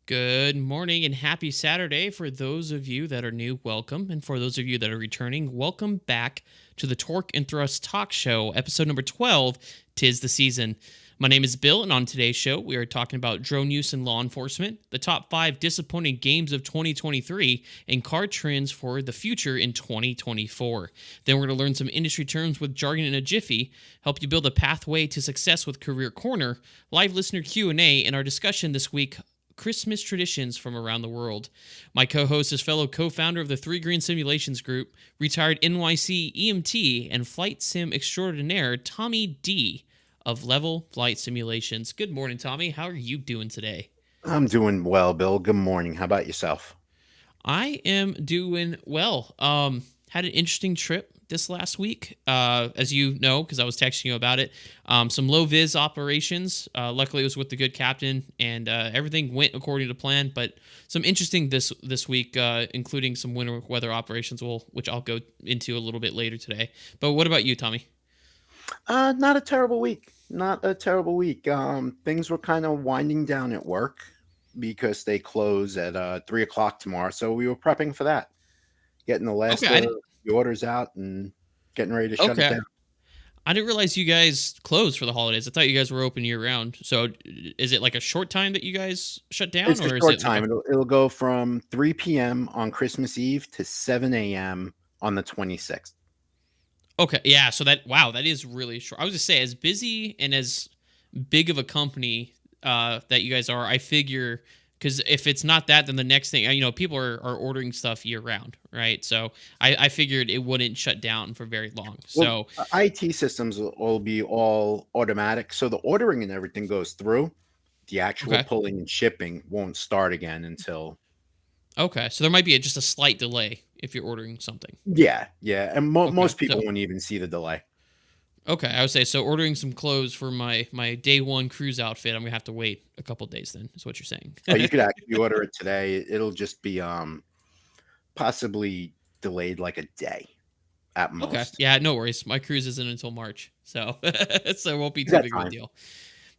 Good morning and happy Saturday. For those of you that are new, welcome. And for those of you that are returning, welcome back to the Torque and Thrust Talk Show, episode number 12, Tis the Season. My name is Bill, and on today's show, we are talking about drone use in law enforcement, the top 5 disappointing games of 2023, and car trends for the future in 2024. Then we're going to learn some industry terms with jargon in a jiffy, help you build a pathway to success with Career Corner, live listener Q&A, and our discussion this week, Christmas traditions from around the world. My co host is fellow co founder of the Three Green Simulations Group, retired NYC EMT, and flight sim extraordinaire, Tommy D of Level Flight Simulations. Good morning, Tommy. How are you doing today? I'm doing well, Bill. Good morning. How about yourself? I am doing well. Had an interesting trip this last week, as you know, because I was texting you about it. Some low vis operations. Luckily, it was with the good captain, and everything went according to plan. But some interesting this week, including some winter weather operations, which I'll go into a little bit later today. But what about you, Tommy? Not a terrible week. Not a terrible week. Things were kind of winding down at work because they close at 3 o'clock tomorrow. So we were prepping for that, getting the Okay, last I of didn't. the orders out and getting ready to shut it Okay, down. I didn't realize you guys closed for the holidays. I thought you guys were open year round. So, is it like a short time that you guys shut down, It's a or is short it like a? time. It'll go from 3 p.m. on Christmas Eve to 7 a.m. on the 26th. Okay, yeah. So that is really short. I was just say, as busy and as big of a company that you guys are, I figure because if it's not that, then the next thing people are ordering stuff year round, right? So I figured it wouldn't shut down for very long. Well, So IT systems will be all automatic, so the ordering and everything goes through. The actual okay, pulling and shipping won't start again until okay. So there might be just a slight delay if you're ordering something. yeah, and Okay, most people so won't even see the delay. okay, I would say so. Ordering some clothes for my day one cruise outfit, I'm gonna have to wait a couple days. Then is what you're saying. Oh, you could actually order it today. It'll just be, possibly delayed like a day at Okay. most. Yeah, no worries. My cruise isn't until March, so so it won't be You too got big of a time. deal.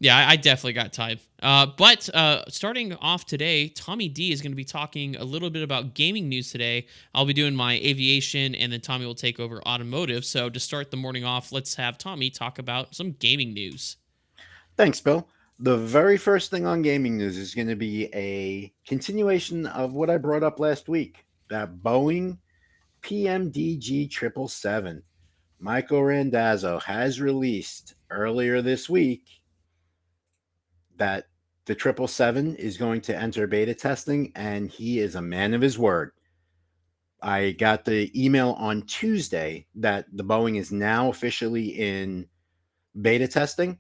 Yeah, I definitely got time. But starting off today, Tommy D is going to be talking a little bit about gaming news today. I'll be doing my aviation, and then Tommy will take over automotive. So to start the morning off, let's have Tommy talk about some gaming news. Thanks, Bill. The very first thing on gaming news is gonna be a continuation of what I brought up last week, that Boeing PMDG 777. Michael Randazzo has released earlier this week that the 777 is going to enter beta testing, and he is a man of his word. I got the email on Tuesday that the Boeing is now officially in beta testing.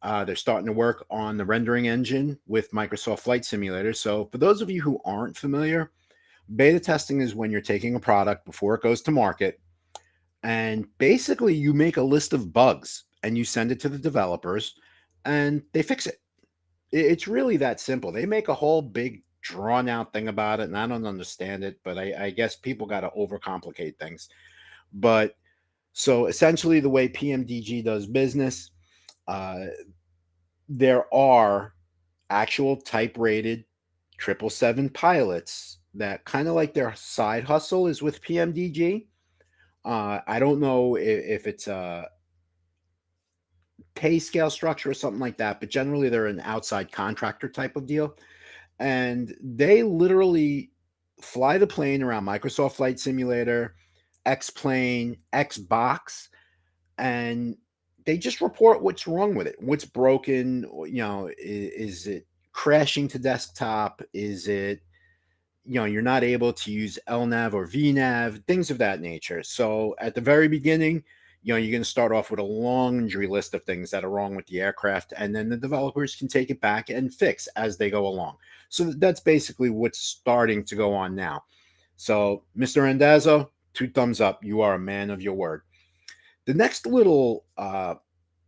They're starting to work on the rendering engine with Microsoft Flight Simulator. So, for those of you who aren't familiar, beta testing is when you're taking a product before it goes to market, and basically you make a list of bugs and you send it to the developers and they fix it. It's really that simple. They make a whole big drawn out thing about it, and I don't understand it, but I guess people got to overcomplicate things. But so essentially, the way PMDG does business, uh, there are actual type rated 777 pilots that kind of like their side hustle is with PMDG. I don't know if it's a pay scale structure or something like that, but generally they're an outside contractor type of deal. And they literally fly the plane around Microsoft Flight Simulator, X Plane, Xbox, and they just report what's wrong with it, what's broken. Is it crashing to desktop? Is it you're not able to use LNAV or VNAV, things of that nature. So at the very beginning, you're going to start off with a laundry list of things that are wrong with the aircraft, and then the developers can take it back and fix as they go along. So that's basically what's starting to go on now. So, Mr. Randazzo, two thumbs up. You are a man of your word. The next little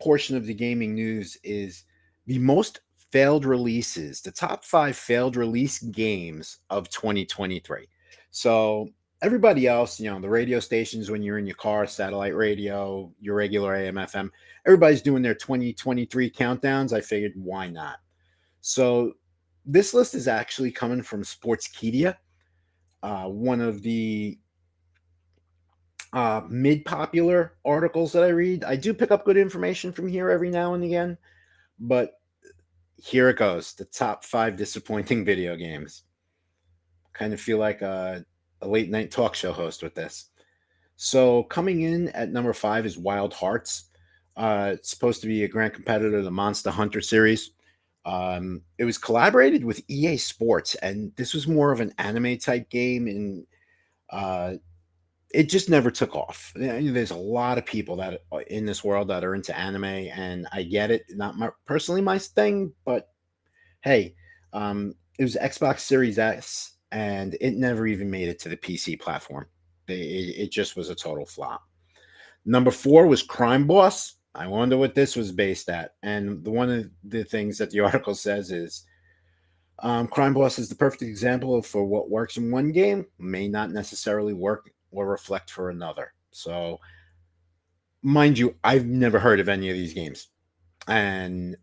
portion of the gaming news is the most failed releases, the top 5 failed release games of 2023. So everybody else, the radio stations when you're in your car, satellite radio, your regular AM, FM, everybody's doing their 2023 countdowns. I figured, why not? So This list is actually coming from Sportskeeda, one of the mid popular articles that I read. I do pick up good information from here every now and again, but here it goes, the top 5 disappointing video games. Kind of feel like a late night talk show host with this. So coming in at number 5 is Wild Hearts. It's supposed to be a grand competitor to the Monster Hunter series. It was collaborated with EA Sports, and this was more of an anime type game, and uh, it just never took off. There's a lot of people that in this world that are into anime, and I get it. Not personally my thing, but hey, it was Xbox Series S, and it never even made it to the PC platform. It just was a total flop. Number 4 was Crime Boss. I wonder what this was based at. And one of the things that the article says is Crime Boss is the perfect example of for what works in one game may not necessarily work or reflect for another. So, mind you, I've never heard of any of these games. And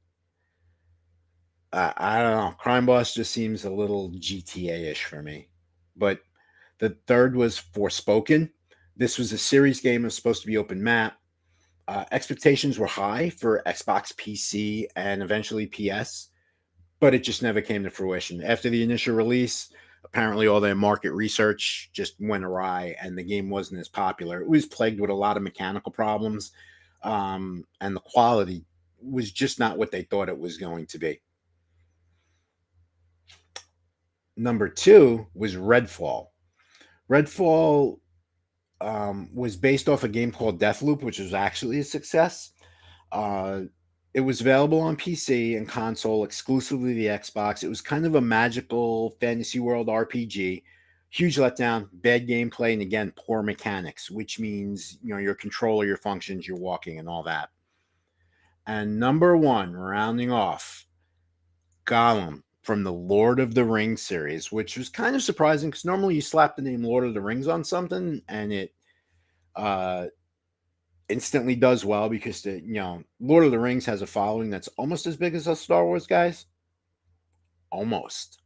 I don't know. Crime Boss just seems a little GTA ish for me. But the third was Forspoken. This was a series game. It was supposed to be open map. Expectations were high for Xbox, PC, and eventually PS, but it just never came to fruition. After the initial release, apparently all their market research just went awry and the game wasn't as popular. It was plagued with a lot of mechanical problems, and the quality was just not what they thought it was going to be. Number 2 was Redfall. Redfall was based off a game called Deathloop, which was actually a success. Uh, it was available on PC and console, exclusively the Xbox. It was kind of a magical fantasy world RPG. Huge letdown, bad gameplay, and again, poor mechanics, which means your controller, your functions, your walking, and all that. And number 1, rounding off, Gollum from the Lord of the Rings series, which was kind of surprising because normally you slap the name Lord of the Rings on something and it uh, instantly does well because Lord of the Rings has a following that's almost as big as us Star Wars guys. Almost.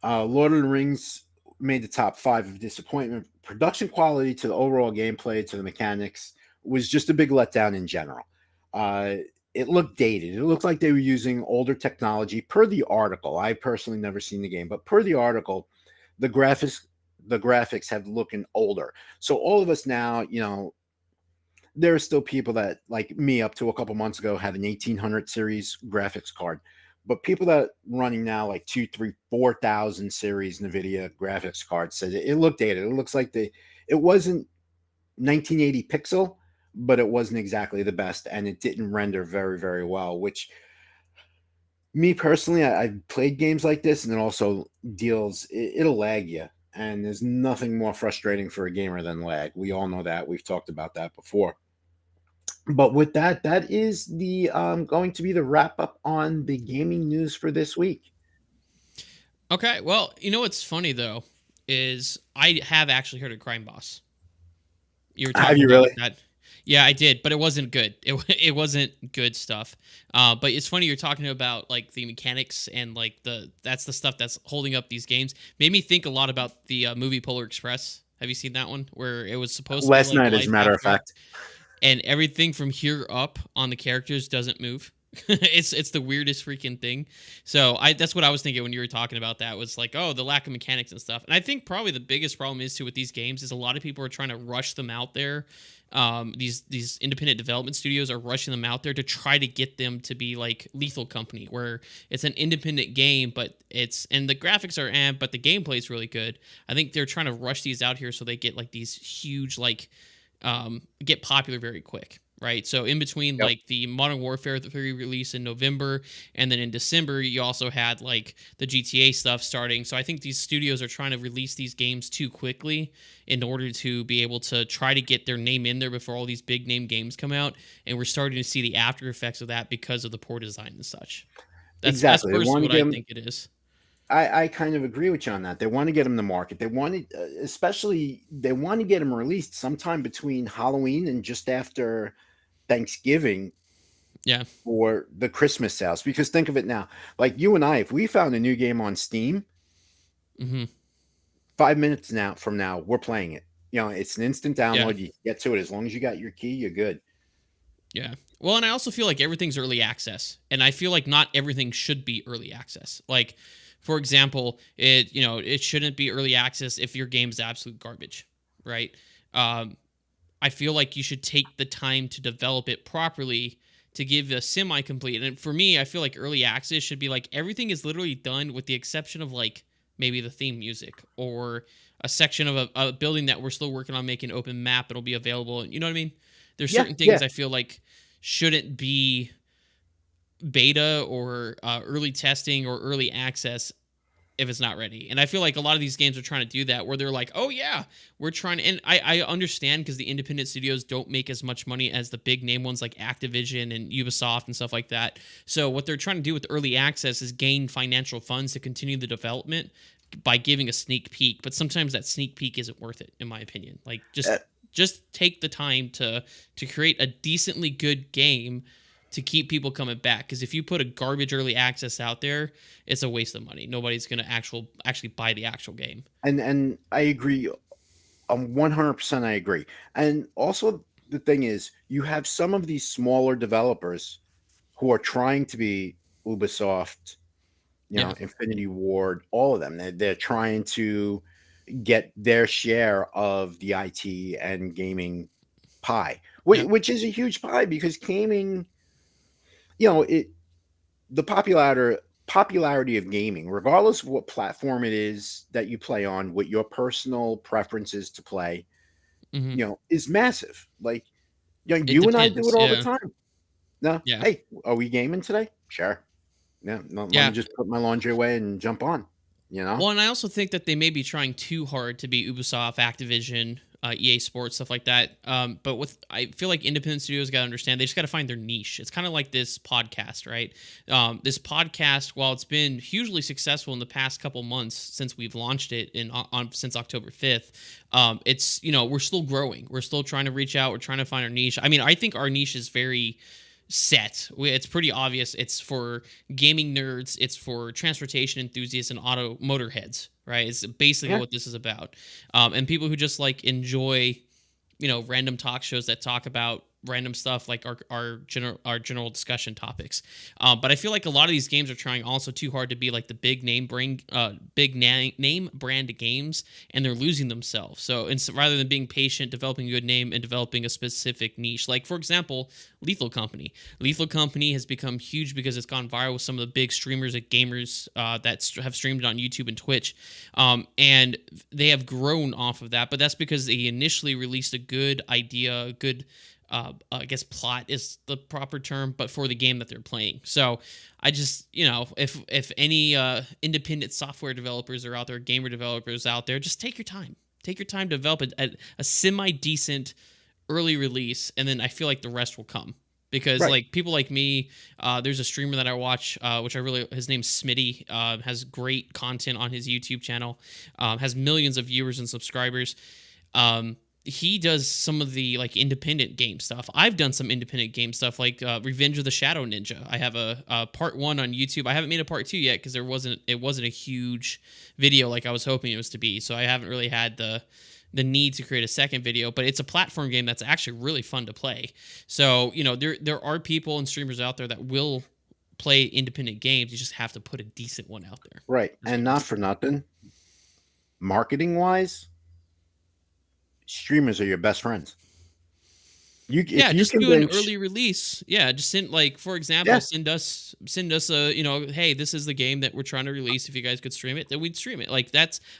Lord of the Rings made the top 5 of disappointment. Production quality to the overall gameplay to the mechanics was just a big letdown in general. It looked dated. It looked like they were using older technology per the article. I personally never seen the game, but per the article, the graphics have looking older. So all of us now, there are still people that, like me, up to a couple months ago, had an 1800 series graphics card. But people that running now like 2, 3, 4,000 series NVIDIA graphics cards said it looked dated. It looks like it wasn't 1980 pixel, but it wasn't exactly the best, and it didn't render very, very well. Which me personally, I've played games like this, and it also it'll lag you. And there's nothing more frustrating for a gamer than lag. We all know that. We've talked about that before. But with that, that is the going to be the wrap up on the gaming news for this week. Okay, well, you know what's funny though is I have actually heard of Crime Boss. You were Have talking you about really? that. Yeah, I did, but it wasn't good. It wasn't good stuff. But it's funny you're talking about like the mechanics and like that's the stuff that's holding up these games. Made me think a lot about the movie Polar Express. Have you seen that one where it was supposed to be Last like night, as a life matter of after, fact. and everything from here up on the characters doesn't move. It's the weirdest freaking thing. So that's what I was thinking when you were talking about that was like, oh, the lack of mechanics and stuff. And I think probably the biggest problem is too with these games is a lot of people are trying to rush them out there. These independent development studios are rushing them out there to try to get them to be like Lethal Company, where it's an independent game, but and the graphics are but the gameplay is really good. I think they're trying to rush these out here so they get like these huge like get popular very quick, right? So in between Yep. like the Modern Warfare 3 release in November, and then in December you also had like the GTA stuff starting. So I think these studios are trying to release these games too quickly in order to be able to try to get their name in there before all these big name games come out, and we're starting to see the after effects of that because of the poor design and such. That's Exactly. They want personally to what get I them. think it is. I kind of agree with you on that. They want to get them to market. They want to, especially, they want to get them released sometime between Halloween and just after Thanksgiving, Yeah. for the Christmas sales. Because think of it now, like you and I, if we found a new game on Steam, Hmm. 5 minutes now from now, we're playing it. It's an instant Yeah. download. You get to it as long as you got your key, you're good. Yeah. Well, and I also feel like everything's early access, and I feel like not everything should be early access. Like, for example, it shouldn't be early access if your game's absolute garbage, right? Um, I feel like you should take the time to develop it properly to give a semi-complete. And for me, I feel like early access should be like everything is literally done with the exception of like maybe the theme music or a section of a building that we're still working on making open map. It'll be available. You know what I mean? There's Yeah, certain yeah. things I feel like shouldn't be beta or early testing or early access if it's not ready. And I feel like a lot of these games are trying to do that where they're like, oh yeah, we're trying to, and I understand because the independent studios don't make as much money as the big name ones like Activision and Ubisoft and stuff like that. So what they're trying to do with early access is gain financial funds to continue the development by giving a sneak peek. But sometimes that sneak peek isn't worth it, in my opinion. Like Uh, just take the time to create a decently good game to keep people coming back. Because if you put a garbage early access out there, it's a waste of money. Nobody's gonna actually buy the actual game. and I agree. 100% I agree. And also the thing is, you have some of these smaller developers who are trying to be Ubisoft, Yeah, Infinity Ward, all of them. They're trying to get their share of the IT and gaming pie, yeah, which is a huge pie because gaming, it the popularity of gaming, regardless of what platform it is that you play on, what your personal preferences to play, hmm, is massive. Like, it you and I do depends. it all the Yeah, time. No, yeah. hey, are we gaming today? Sure. Yeah, no, let me Yeah. just put my laundry away and jump on. You know? Well, and I also think that they may be trying too hard to be Ubisoft, Activision, EA Sports, stuff like that. But I feel like independent studios got to understand they just got to find their niche. It's kind of like this podcast, right? This podcast, while it's been hugely successful in the past couple months since we've launched it since October 5th, it's we're still growing. We're still trying to reach out. We're trying to find our niche. I mean, I think our niche is very set. It's pretty obvious. It's for gaming nerds. It's for transportation enthusiasts and auto motorheads, right? It's basically Yeah. what this is about. And people who just like enjoy, random talk shows that talk about random stuff like our general discussion topics. But I feel like a lot of these games are trying also too hard to be like the big name brand games, and they're losing themselves. So rather than being patient, developing a good name and developing a specific niche, like for example, Lethal Company. Lethal Company has become huge because it's gone viral with some of the big streamers and gamers that have streamed it on YouTube and Twitch, and they have grown off of that. But that's because they initially released a good idea, a good I guess plot is the proper term, but for the game that they're playing. So I just, if any independent software developers are out there, gamer developers out there, just take your time. Take your time to develop a semi decent early release, and then I feel like the rest will come. Because Right. like people like me, there's a streamer that I watch, which his name's Smitty, has great content on his YouTube channel, has millions of viewers and subscribers. He does some of the like independent game stuff. I've done some independent game stuff like Revenge of the Shadow Ninja. I have a part 1 on YouTube. I haven't made a part 2 yet because it wasn't a huge video like I was hoping it was to be. So I haven't really had the need to create a second video, but it's a platform game that's actually really fun to play. So, there are people and streamers out there that will play independent games. You just have to put a decent one out there. Right. Is And what I'm not saying. for nothing, marketing wise, streamers are your best friends. Yeah, If you just do an convince, early release. Yeah, just send like for example, yeah, send us a, hey, this is the game that we're trying to release. If you guys could stream it, then we'd stream it. Like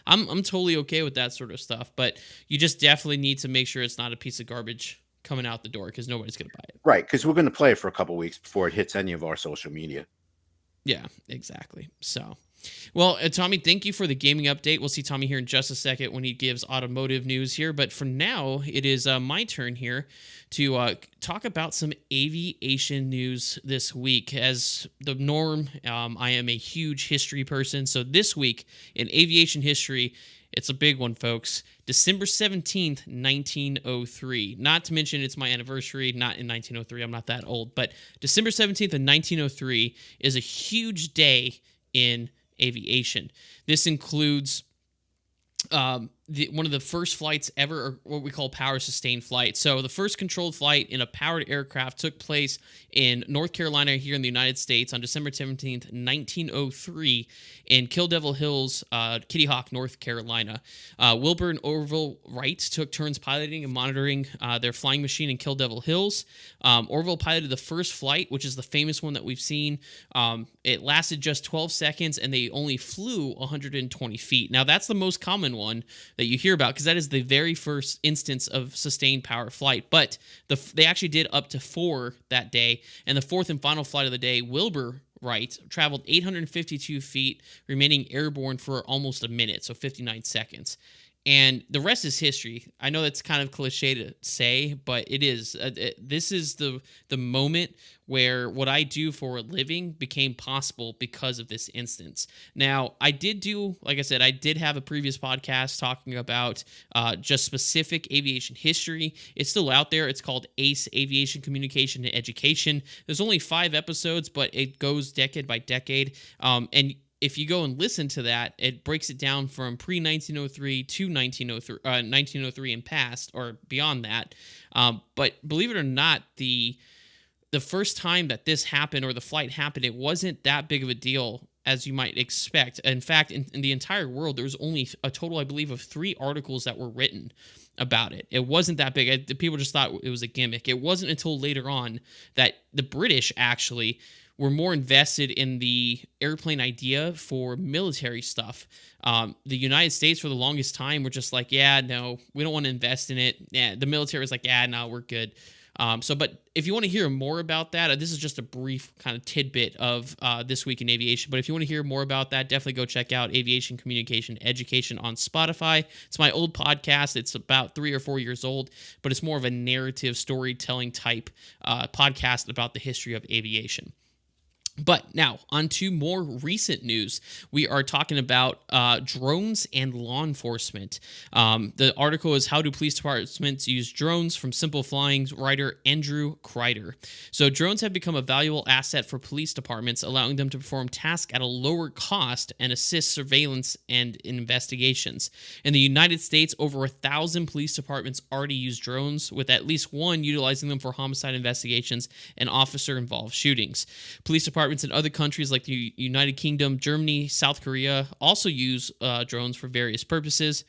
I'm totally okay with that sort of stuff. But you just definitely need to make sure it's not a piece of garbage coming out the door because nobody's gonna buy it. right, because we're going to play it for a couple weeks before it hits any of our social media. Yeah, exactly. So, well, Tommy, thank you for the gaming update. We'll see Tommy here in just a second when he gives automotive news here. But for now, it is my turn here to talk about some aviation news this week. As the norm, I am a huge history person. So this week in aviation history, It's a big one, folks. December 17th, 1903. Not to mention it's my anniversary, not in 1903. I'm not that old. But December 17th of 1903 is a huge day in aviation. This includes one of the first flights ever, or what we call power sustained flight. So the first controlled flight in a powered aircraft took place in North Carolina here in the United States on December 17th, 1903 in Kill Devil Hills, Kitty Hawk, North Carolina. Wilbur and Orville Wright took turns piloting and monitoring their flying machine in Kill Devil Hills. Orville piloted the first flight, which is the famous one that we've seen. It lasted just 12 seconds and they only flew 120 feet. Now that's the most common one that you hear about because that is the very first instance of sustained power flight. But they actually did up to 4 that day. And the fourth and final flight of the day, Wilbur Wright traveled 852 feet, remaining airborne for almost a minute, so 59 seconds. And the rest is history. I know that's kind of cliche to say, but it is. This is the moment where what I do for a living became possible because of this instance. Now, I did do, like I said, I did have a previous podcast talking about just specific aviation history. It's still out there. It's called ACE, Aviation Communication and Education. There's only 5 episodes, but it goes decade by decade. And if you go and listen to that, it breaks it down from pre-1903 to 1903 and past, or beyond that. But believe it or not, the first time that this happened, or the flight happened, it wasn't that big of a deal as you might expect. In fact, in the entire world, there was only a total, I believe, of 3 articles that were written about it. It wasn't that big. People just thought it was a gimmick. It wasn't until later on that the British actually were more invested in the airplane idea for military stuff. The United States, for the longest time, were just like, yeah, no, we don't want to invest in it. Yeah, the military was like, yeah, no, we're good. But if you want to hear more about that, this is just a brief kind of tidbit of This Week in Aviation. But if you want to hear more about that, definitely go check out Aviation Communication Education on Spotify. It's my old podcast. It's about 3 or 4 years old, but it's more of a narrative storytelling type podcast about the history of aviation. But now, on to more recent news. We are talking about drones and law enforcement. The article is How Do Police Departments Use Drones, from Simple Flying's writer Andrew Kreider. So drones have become a valuable asset for police departments, allowing them to perform tasks at a lower cost and assist surveillance and investigations. In the United States, over 1,000 police departments already use drones, with at least one utilizing them for homicide investigations and officer-involved shootings. Police departments in other countries like the United Kingdom, Germany, South Korea also use drones for various purposes.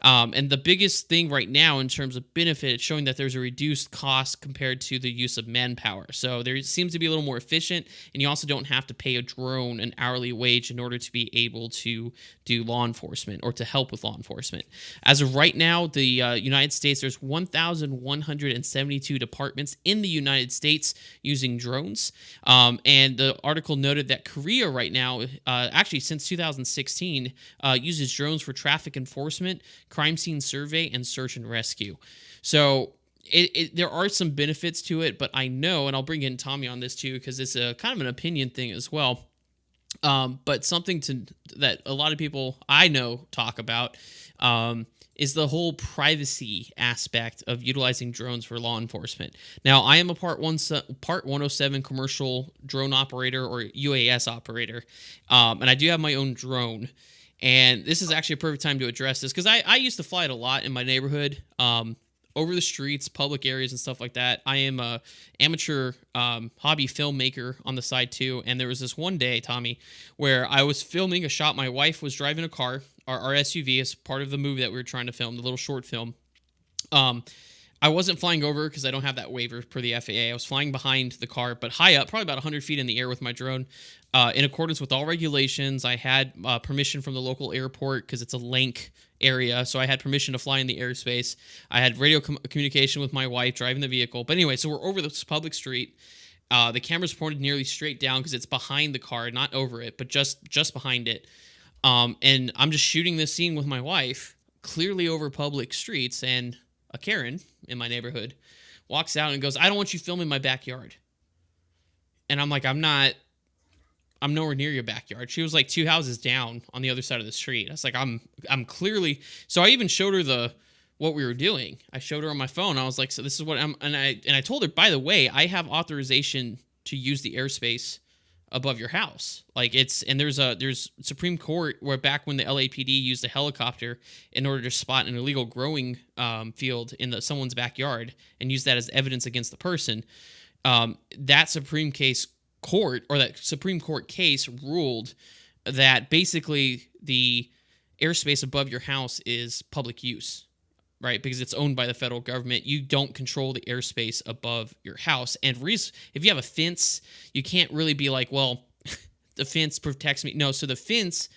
And the biggest thing right now in terms of benefit, it's showing that there's a reduced cost compared to the use of manpower. So there seems to be a little more efficient, and you also don't have to pay a drone an hourly wage in order to be able to do law enforcement or to help with law enforcement. As of right now, the United States, there's 1,172 departments in the United States using drones. And the article noted that Korea right now, actually since 2016, uses drones for traffic enforcement, crime scene survey, and search and rescue. So there are some benefits to it, but I know, and I'll bring in Tommy on this too, because it's a kind of an opinion thing as well. But something that a lot of people I know talk about is the whole privacy aspect of utilizing drones for law enforcement. Now, I am a Part 107 commercial drone operator, or UAS operator, and I do have my own drone. And this is actually a perfect time to address this, because I used to fly it a lot in my neighborhood, over the streets, public areas, and stuff like that. I am a amateur hobby filmmaker on the side too. And there was this one day, Tommy, where I was filming a shot. My wife was driving a car, our SUV, as part of the movie that we were trying to film, the little short film. I wasn't flying over because I don't have that waiver per the FAA. I was flying behind the car, but high up, probably about 100 feet in the air with my drone. In accordance with all regulations, I had permission from the local airport because it's a link area, so I had permission to fly in the airspace. I had radio communication with my wife driving the vehicle. But anyway, so we're over this public street. The camera's pointed nearly straight down because it's behind the car, not over it, but just behind it. And I'm just shooting this scene with my wife, clearly over public streets, and a Karen in my neighborhood walks out and goes, "I don't want you filming my backyard." And I'm like, I'm not I'm nowhere near your backyard. She was like two houses down on the other side of the street. I was like, I'm clearly. So I even showed her the what we were doing. I showed her on my phone. I was like, so this is what I'm, and I told her, by the way, I have authorization to use the airspace above your house. Like it's, and there's Supreme Court where back when the LAPD used a helicopter in order to spot an illegal growing field in someone's backyard and use that as evidence against the person. That Supreme Court case ruled that basically the airspace above your house is public use, right? Because it's owned by the federal government. You don't control the airspace above your house. And if you have a fence, you can't really be like, well, the fence protects me. No, so the fence,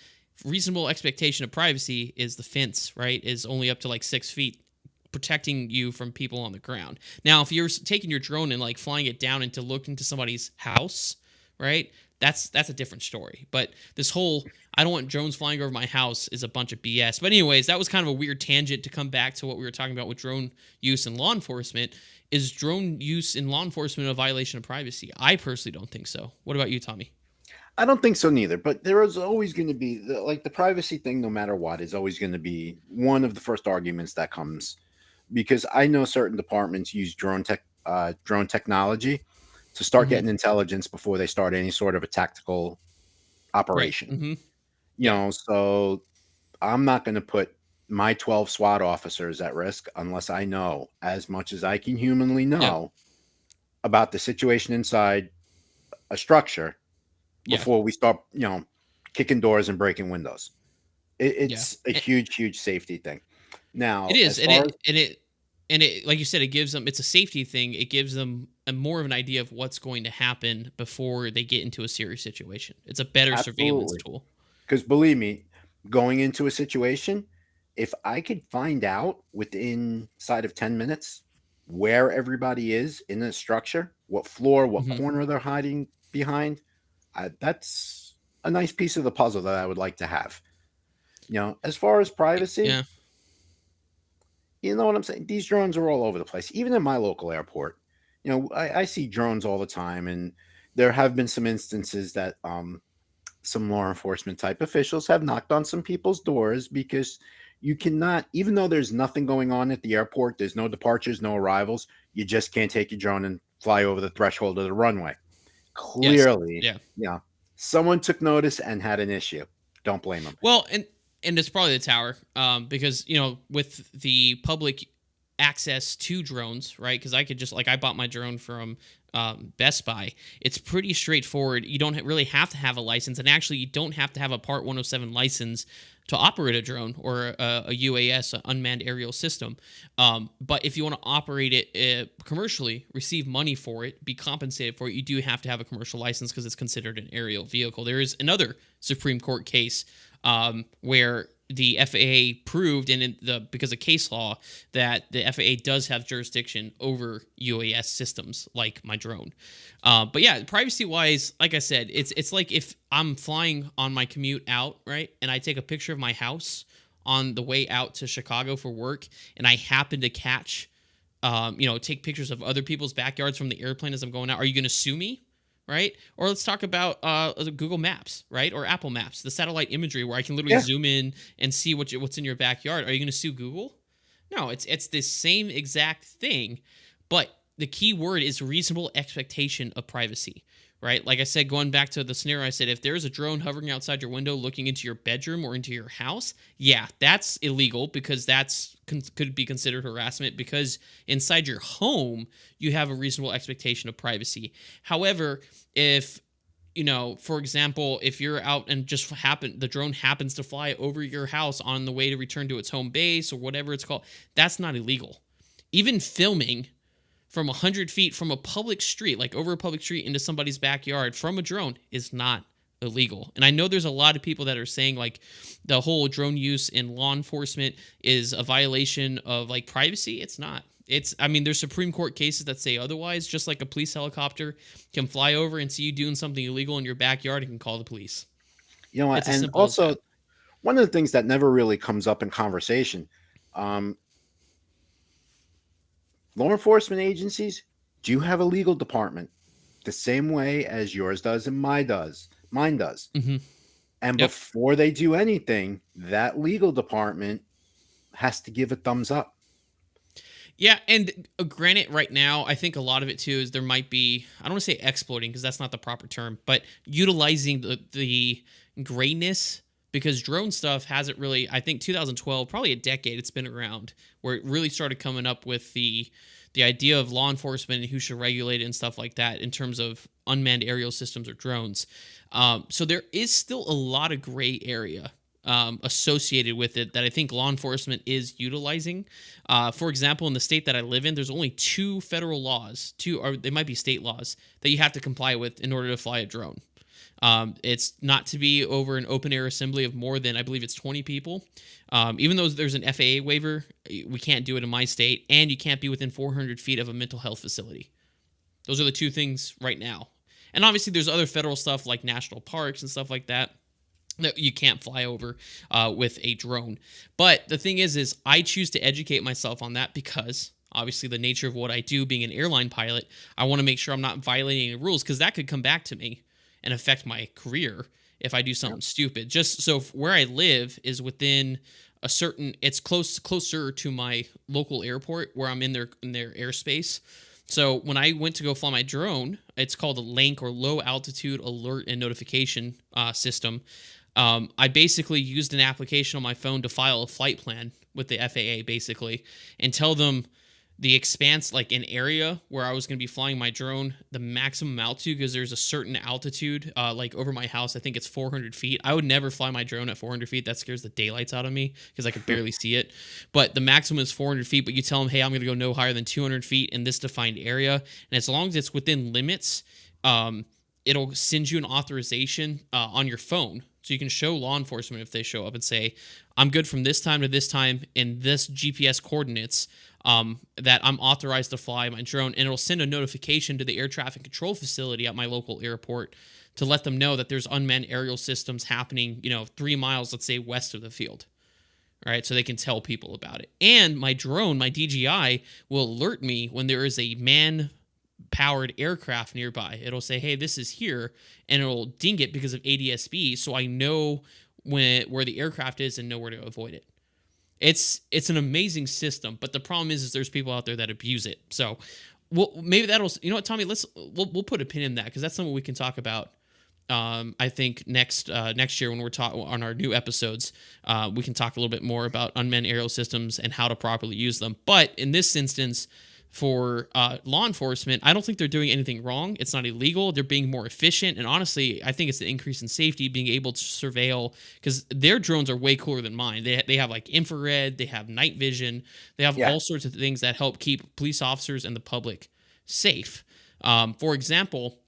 reasonable expectation of privacy is the fence, right? Is only up to like 6 feet, protecting you from people on the ground. Now, if you're taking your drone and like flying it down and to look into somebody's house, right? That's a different story. But this whole I don't want drones flying over my house is a bunch of BS. But anyways, that was kind of a weird tangent to come back to what we were talking about with drone use in law enforcement. Is drone use in law enforcement a violation of privacy? I personally don't think so. What about you, Tommy? I don't think so neither, but there is always going to be like the privacy thing, no matter what, is always going to be one of the first arguments that comes, because I know certain departments use drone technology to start Mm-hmm. getting intelligence before they start any sort of a tactical Right. operation. Mm-hmm. You Yeah. know, so I'm not going to put my 12 SWAT officers at risk unless I know as much as I can humanly Yeah. know about the situation inside a structure Yeah. before we start, kicking doors and breaking windows. Yeah. It's a huge, huge safety thing. It Now, is, as far as and it, like you said, it gives them. It's a safety thing. It gives them a more of an idea of what's going to happen before they get into a serious situation. It's a better surveillance absolutely, tool. because believe me, going into a situation, if I could find out within inside of 10 minutes where everybody is in the structure, what floor, what Hmm. corner they're hiding behind, that's a nice piece of the puzzle that I would like to have. As far as privacy, Yeah. you know what I'm saying? These drones are all over the place, even in my local airport. I see drones all the time, and there have been some instances that some law enforcement type officials have knocked on some people's doors because you cannot, even though there's nothing going on at the airport, there's no departures, no arrivals, you just can't take your drone and fly over the threshold of the runway. Yes. Clearly, Yeah. someone took notice and had an issue. Don't blame them. Well, and it's probably the tower, because with the public access to drones, right? Because I could just like I bought my drone from Best Buy. It's pretty straightforward. You don't really have to have a license, and actually, you don't have to have a Part 107 license to operate a drone or a UAS, an unmanned aerial system. But if you want to operate it commercially, receive money for it, be compensated for it, you do have to have a commercial license because it's considered an aerial vehicle. There is another Supreme Court case where the FAA proved, and because of case law, that the FAA does have jurisdiction over UAS systems like my drone. But yeah, privacy wise, like I said, it's like if I'm flying on my commute out, right, and I take a picture of my house on the way out to Chicago for work, and I happen to catch, take pictures of other people's backyards from the airplane as I'm going out. Are you going to sue me? Right? Or let's talk about Google Maps, right? Or Apple Maps, the satellite imagery where I can literally Yeah. zoom in and see what's in your backyard. Are you going to sue Google? No, it's the same exact thing, but the key word is reasonable expectation of privacy, right? Like I said, going back to the scenario, I said if there is a drone hovering outside your window looking into your bedroom or into your house, yeah, that's illegal because could be considered harassment because inside your home you have a reasonable expectation of privacy. However, if for example, if you're out and the drone happens to fly over your house on the way to return to its home base or whatever it's called, that's not illegal. Even filming from 100 feet from a public street, like over a public street into somebody's backyard from a drone, is not illegal. And I know there's a lot of people that are saying like the whole drone use in law enforcement is a violation of like privacy. It's not. There's Supreme Court cases that say otherwise, just like a police helicopter can fly over and see you doing something illegal in your backyard and can call the police. You know what? It's as And simple as also, that. one of the things that never really comes up in conversation, um, law enforcement agencies do have a legal department the same way as yours does and mine does. Mine does. Hmm. And Yep. before they do anything, that legal department has to give a thumbs up. Yeah, and granted, right now, I think a lot of it too is there might be, I don't want to say exploiting because that's not the proper term, but utilizing the grayness, because drone stuff hasn't really, I think 2012, probably a decade it's been around, where it really started coming up with the idea of law enforcement and who should regulate it and stuff like that in terms of unmanned aerial systems or drones. So there is still a lot of gray area associated with it that I think law enforcement is utilizing. For example, in the state that I live in, there's only two federal laws, two, or they might be state laws, that you have to comply with in order to fly a drone. It's not to be over an open air assembly of more than, I believe it's 20 people. Even though there's an FAA waiver, we can't do it in my state, and you can't be within 400 feet of a mental health facility. Those are the two things right now. And obviously, there's other federal stuff like national parks and stuff like that that you can't fly over with a drone. But the thing is I choose to educate myself on that because obviously the nature of what I do, being an airline pilot, I want to make sure I'm not violating any rules because that could come back to me and affect my career if I do something stupid. Just so where I live is within a certain, it's closer to my local airport where I'm in their airspace. So when I went to go fly my drone, it's called a LANC, or low altitude alert and notification system. I basically used an application on my phone to file a flight plan with the FAA, basically, and tell them the expanse, like an area where I was going to be flying my drone, the maximum altitude, because there's a certain altitude, like over my house, I think it's 400 feet. I would never fly my drone at 400 feet. That scares the daylights out of me because I could barely see it. But the maximum is 400 feet. But you tell them, hey, I'm going to go no higher than 200 feet in this defined area. And as long as it's within limits, it'll send you an authorization on your phone. So you can show law enforcement if they show up and say, I'm good from this time to this time in this GPS coordinates, that I'm authorized to fly my drone. And it'll send a notification to the air traffic control facility at my local airport to let them know that there's unmanned aerial systems happening, 3 miles, let's say, west of the field. All right, so they can tell people about it. And my drone, my DJI, will alert me when there is a man-powered aircraft nearby. It'll say, hey, this is here, and it'll ding it because of ADSB, so I know where the aircraft is and know where to avoid it. It's an amazing system, but the problem is there's people out there that abuse it. So, maybe that'll, Tommy, we'll put a pin in that because that's something we can talk about. I think next year when we're talking on our new episodes, we can talk a little bit more about unmanned aerial systems and how to properly use them. But in this instance, for law enforcement, I don't think they're doing anything wrong. It's not illegal. They're being more efficient. And honestly, I think it's the increase in safety, being able to surveil, because their drones are way cooler than mine. They have like infrared, they have night vision, they have all sorts of things that help keep police officers and the public safe. For example,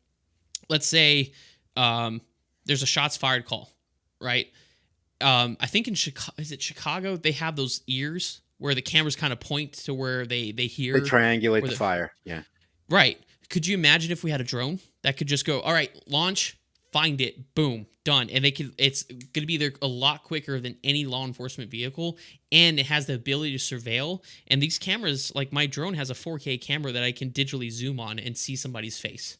let's say there's a shots fired call, right? I think in Chicago, is it Chicago? They have those ears where the cameras kind of point to where they hear. They triangulate the fire. Yeah. Right. Could you imagine if we had a drone that could just go, all right, launch, find it, boom, done. And it's going to be there a lot quicker than any law enforcement vehicle. And it has the ability to surveil. And these cameras, like my drone has a 4K camera that I can digitally zoom on and see somebody's face.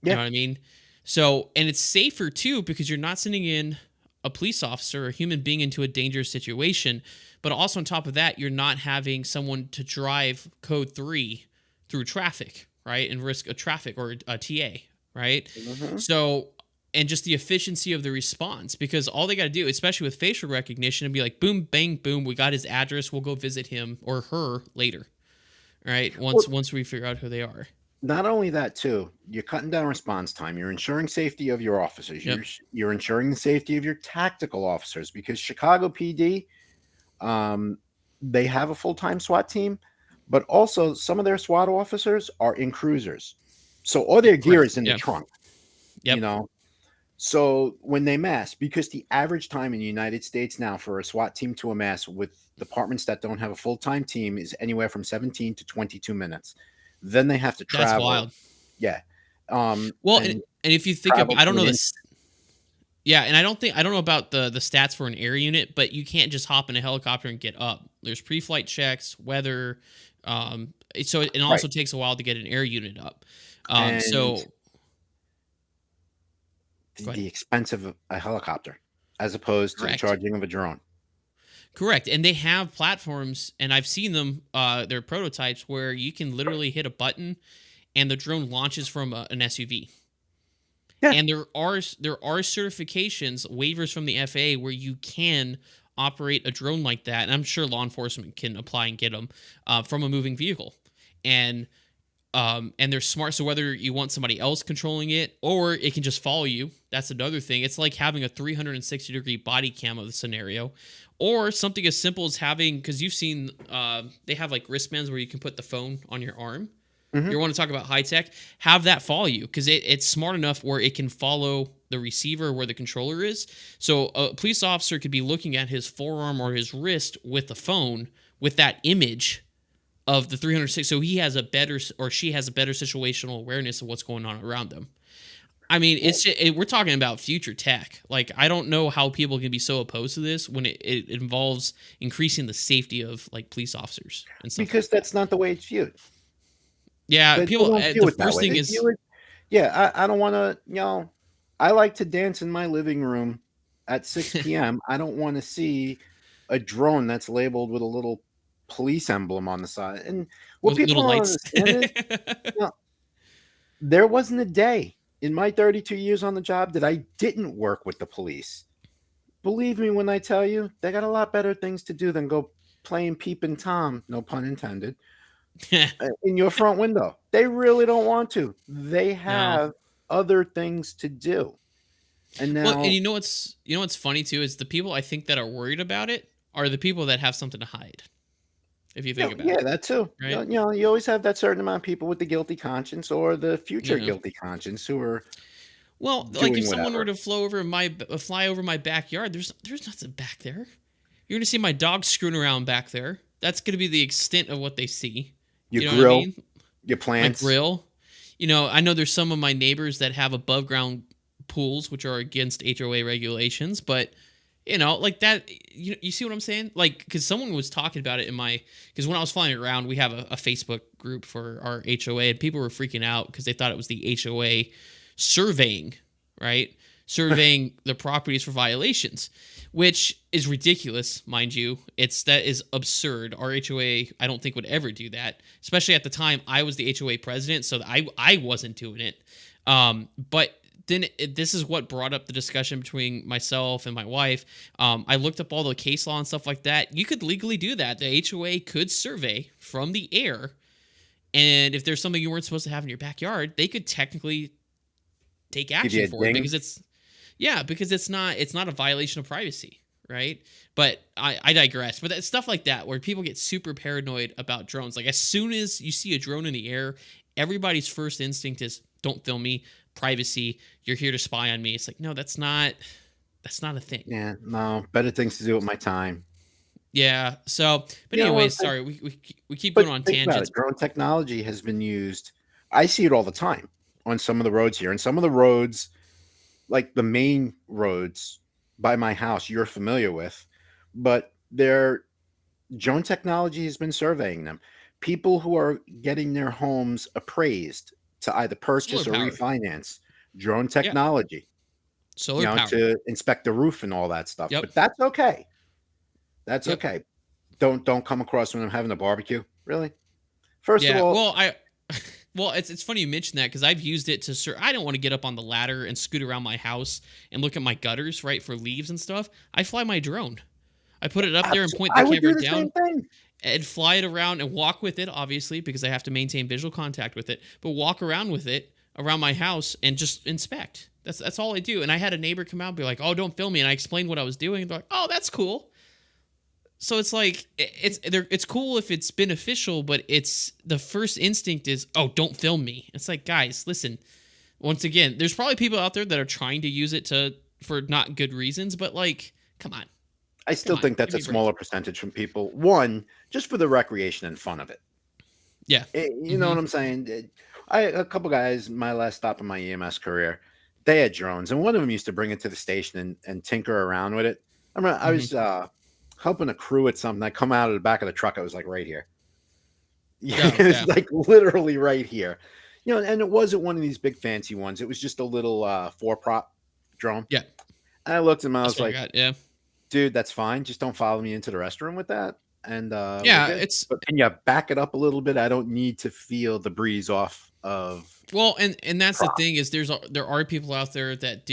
You know what I mean? So, and it's safer too, because you're not sending in a police officer or a human being into a dangerous situation. But also on top of that, you're not having someone to drive code 3 through traffic, right? And risk a traffic or a TA, right? Mm-hmm. So, and just the efficiency of the response, because all they got to do, especially with facial recognition, and be like, boom, bang, boom, we got his address. We'll go visit him or her later, right? Once we figure out who they are. Not only that, too, you're cutting down response time. You're ensuring safety of your officers. Yep. You're ensuring the safety of your tactical officers, because Chicago PD, they have a full-time SWAT team, but also some of their SWAT officers are in cruisers. So all their gear is in the trunk, So when they mass, because the average time in the United States now for a SWAT team to amass with departments that don't have a full-time team is anywhere from 17 to 22 minutes. Then they have to travel. That's wild. Yeah. Well, and if you think of, I don't know this. Yeah, and I don't know about the stats for an air unit, but you can't just hop in a helicopter and get up. There's pre-flight checks, weather. So it also takes a while to get an air unit up. Go ahead. the expense of a helicopter as opposed to the Correct. charging of a drone. Correct. And they have platforms, and I've seen them, they're prototypes where you can literally hit a button and the drone launches from an SUV. Yeah. And there are certifications, waivers from the FAA where you can operate a drone like that. And I'm sure law enforcement can apply and get them from a moving vehicle. And they're smart. So whether you want somebody else controlling it or it can just follow you, that's another thing. It's like having a 360-degree body cam of the scenario, or something as simple as having, because you've seen, they have like wristbands where you can put the phone on your arm. Hmm. You want to talk about high tech? Have that follow you, because it's smart enough where it can follow the receiver where the controller is. So a police officer could be looking at his forearm or his wrist with the phone with that image of the 360, so he has a better, or she has a better situational awareness of what's going on around them. I mean, we're talking about future tech. Like, I don't know how people can be so opposed to this when it involves increasing the safety of like police officers and stuff Because like that. that's not the way it's viewed. Yeah, They people. don't view The it that first way. thing They is, view it, yeah, I don't want to, I like to dance in my living room at 6 p.m. I don't want to see a drone that's labeled with a little police emblem on the side. And what with people little don't lights. understand is, you know, there wasn't a day in my 32 years on the job that I didn't work with the police. Believe me when I tell you, they got a lot better things to do than go playing peep and Tom, no pun intended, in your front window. They really don't want to. They No. have other things to do. And Well, and now, what's funny too is the people I think that are worried about it are the people that have something to hide. If you think about yeah, it, that too. right? You always have that certain amount of people with the guilty conscience or the future Yeah. guilty conscience who are Well, like if doing someone were whatever. to fly over my backyard, there's nothing back there. You're gonna see my dog screwing around back there. That's gonna be the extent of what they see. Your You know what I grill, mean? your My plants. grill. I know there's some of my neighbors that have above ground pools, which are against HOA regulations, but like that. You see what I'm saying? Like, because someone was talking about it because when I was flying around, we have a Facebook group for our HOA, and people were freaking out because they thought it was the HOA surveying, right? Surveying the properties for violations, which is ridiculous, mind you. That is absurd. Our HOA, I don't think would ever do that, especially at the time I was the HOA president, so I wasn't doing it. But then this is what brought up the discussion between myself and my wife. I looked up all the case law and stuff like that. You could legally do that. The HOA could survey from the air, and if there's something you weren't supposed to have in your backyard, they could technically take Give you action a for it, ding. because it's not a violation of privacy, right? But I digress. But stuff like that, where people get super paranoid about drones. Like, as soon as you see a drone in the air, everybody's first instinct is, don't film me, privacy, you're here to spy on me. It's like, no, that's not a thing. Yeah, no, better things to do with my time. Yeah. So, but You know what? anyways, sorry, we keep going But on think about tangents. it. Drone technology has been used. I see it all the time on some of the roads here. And some of the roads, like the main roads by my house, you're familiar with, but drone technology has been surveying them. People who are getting their homes appraised to either Solar purchase or powered. refinance, drone Yeah. technology, Solar powered. to inspect the roof and all that stuff. Yep. But that's okay. That's Yep. okay. Don't come across when I'm having a barbecue. Really? First of Yeah. all, Well, well, it's funny you mention that, because I've used it I don't want to get up on the ladder and scoot around my house and look at my gutters, right, for leaves and stuff. I fly my drone. I put it up there and point the I would camera do the same down thing. and fly it around and walk with it, obviously, because I have to maintain visual contact with it, but walk around with it around my house and just inspect. That's all I do. And I had a neighbor come out and be like, "Oh, don't film me." And I explained what I was doing. And they're like, "Oh, that's cool." So it's like, it's cool if it's beneficial, but it's the first instinct is, "Oh, don't film me." It's like, guys, listen. Once again, there's probably people out there that are trying to use it for not good reasons, but like, come on. I Come still on. think that's Give a me a break. smaller percentage from people. One, just for the recreation and fun of it. Yeah. You know Hmm. what I'm saying? A couple guys, my last stop in my EMS career, they had drones, and one of them used to bring it to the station and tinker around with it. I Hmm. was helping a crew at something. I come out of the back of the truck. I was like right here. Yeah, Yeah. it's Yeah. like literally right here. And it wasn't one of these big fancy ones. It was just a little four prop. drone. Yeah, And I looked at him. I that's was what I like, got. Yeah, dude, that's fine. Just don't follow me into the restroom with that, and we're yeah. good. It's But can you back it up a little bit? I don't need to feel the breeze off of Well, and that's the prop. thing is there are people out there that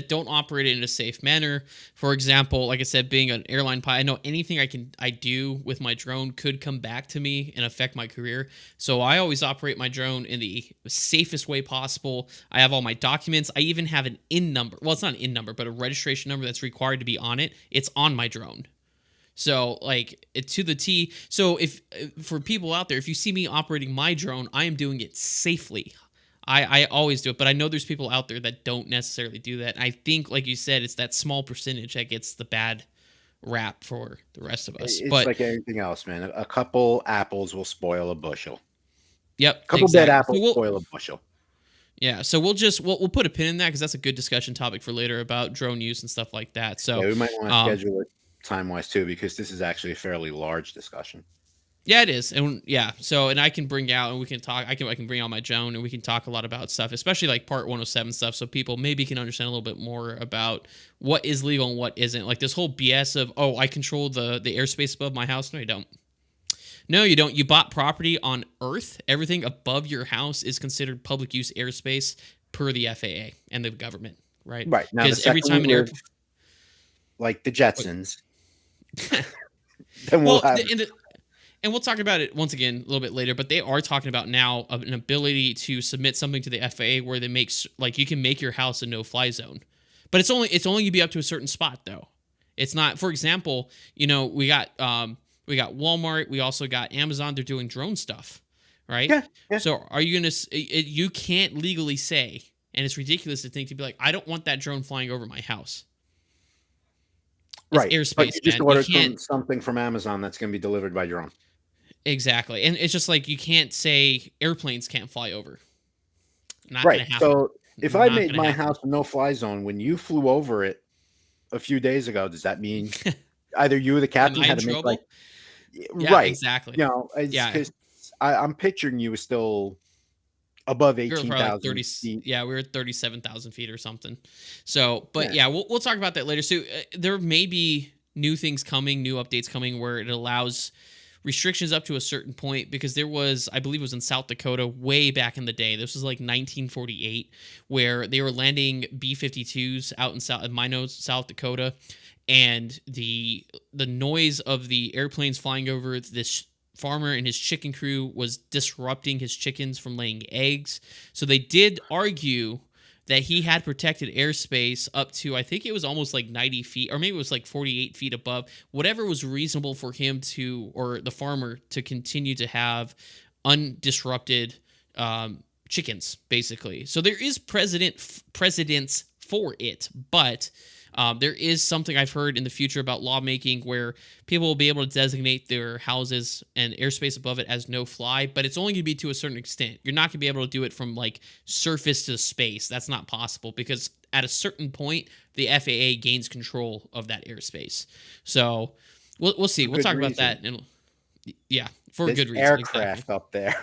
don't operate it in a safe manner. For example, like I said, being an airline pilot, I know anything I do with my drone could come back to me and affect my career. So I always operate my drone in the safest way possible. I have all my documents. I even have an IN number. Well, it's not an IN number, but a registration number that's required to be on it. It's on my drone. So like it to the T. So if for people out there, if you see me operating my drone, I am doing it safely. I always do it, but I know there's people out there that don't necessarily do that. And I think, like you said, it's that small percentage that gets the bad rap for the rest of us. It's But like anything else, man. A couple apples will spoil a bushel. yep, A couple bad exactly. So apples spoil a bushel. yeah, so we'll put a pin in that because that's a good discussion topic for later about drone use and stuff like that. Yeah, So we might want to um, schedule it time wise too, because this is actually a fairly large discussion. yeah, it is, and yeah. So, and I can bring out, and we can talk. I can bring out my drone, and we can talk a lot about stuff, especially like Part 107 stuff, so people maybe can understand a little bit more about what is legal and what isn't. Like this whole BS of, oh, I control the airspace above my house. No, you don't. No, you don't. You bought property on Earth. Everything above your house is considered public use airspace per the FAA and the government, right? Right now, the Because every second time we an air, live like the Jetsons, then we'll well, have. and we'll talk about it once again a little bit later, but they are talking about now of an ability to submit something to the FAA where they make like you can make your house a no-fly zone, but it's only gonna be up to a certain spot though. It's not, for example, we got Walmart, we also got Amazon. They're doing drone stuff, right? Yeah, yeah, So are you gonna? You can't legally say, and it's ridiculous to think to be like, I don't want that drone flying over my house. It's right. But airspace, you just man. You ordered can't. something from Amazon that's going to be delivered by drone. Exactly. And it's just like you can't say airplanes can't fly over. Not Right. gonna happen. So if I Not made gonna my happen. house a no-fly zone when you flew over it a few days ago, does that mean either you or the Am captain I in had to make like trouble? Yeah, right? exactly. You know, it's Yeah. because I'm picturing you was still above We were probably like 18,000 feet. yeah, we were at 37,000 feet or something. So, but Yeah. yeah, we'll talk about that later. So there may be new things coming, new updates coming where it allows restrictions up to a certain point because there was, I believe it was in South Dakota way back in the day. This was like 1948 where they were landing B-52s out in South Dakota, and the noise of the airplanes flying over this farmer and his chicken crew was disrupting his chickens from laying eggs. So they did argue that he had protected airspace up to, I think it was almost like 90 feet, or maybe it was like 48 feet above, whatever was reasonable for him to, or the farmer to continue to have undisrupted chickens, basically. So there is precedents for it, but there is something I've heard in the future about lawmaking where people will be able to designate their houses and airspace above it as no fly, but it's only going to be to a certain extent. You're not going to be able to do it from like surface to space. That's not possible because at a certain point, the FAA gains control of that airspace. So we'll see. For We'll good talk about reason. that. And yeah, for a There's good reason. aircraft Exactly. up there.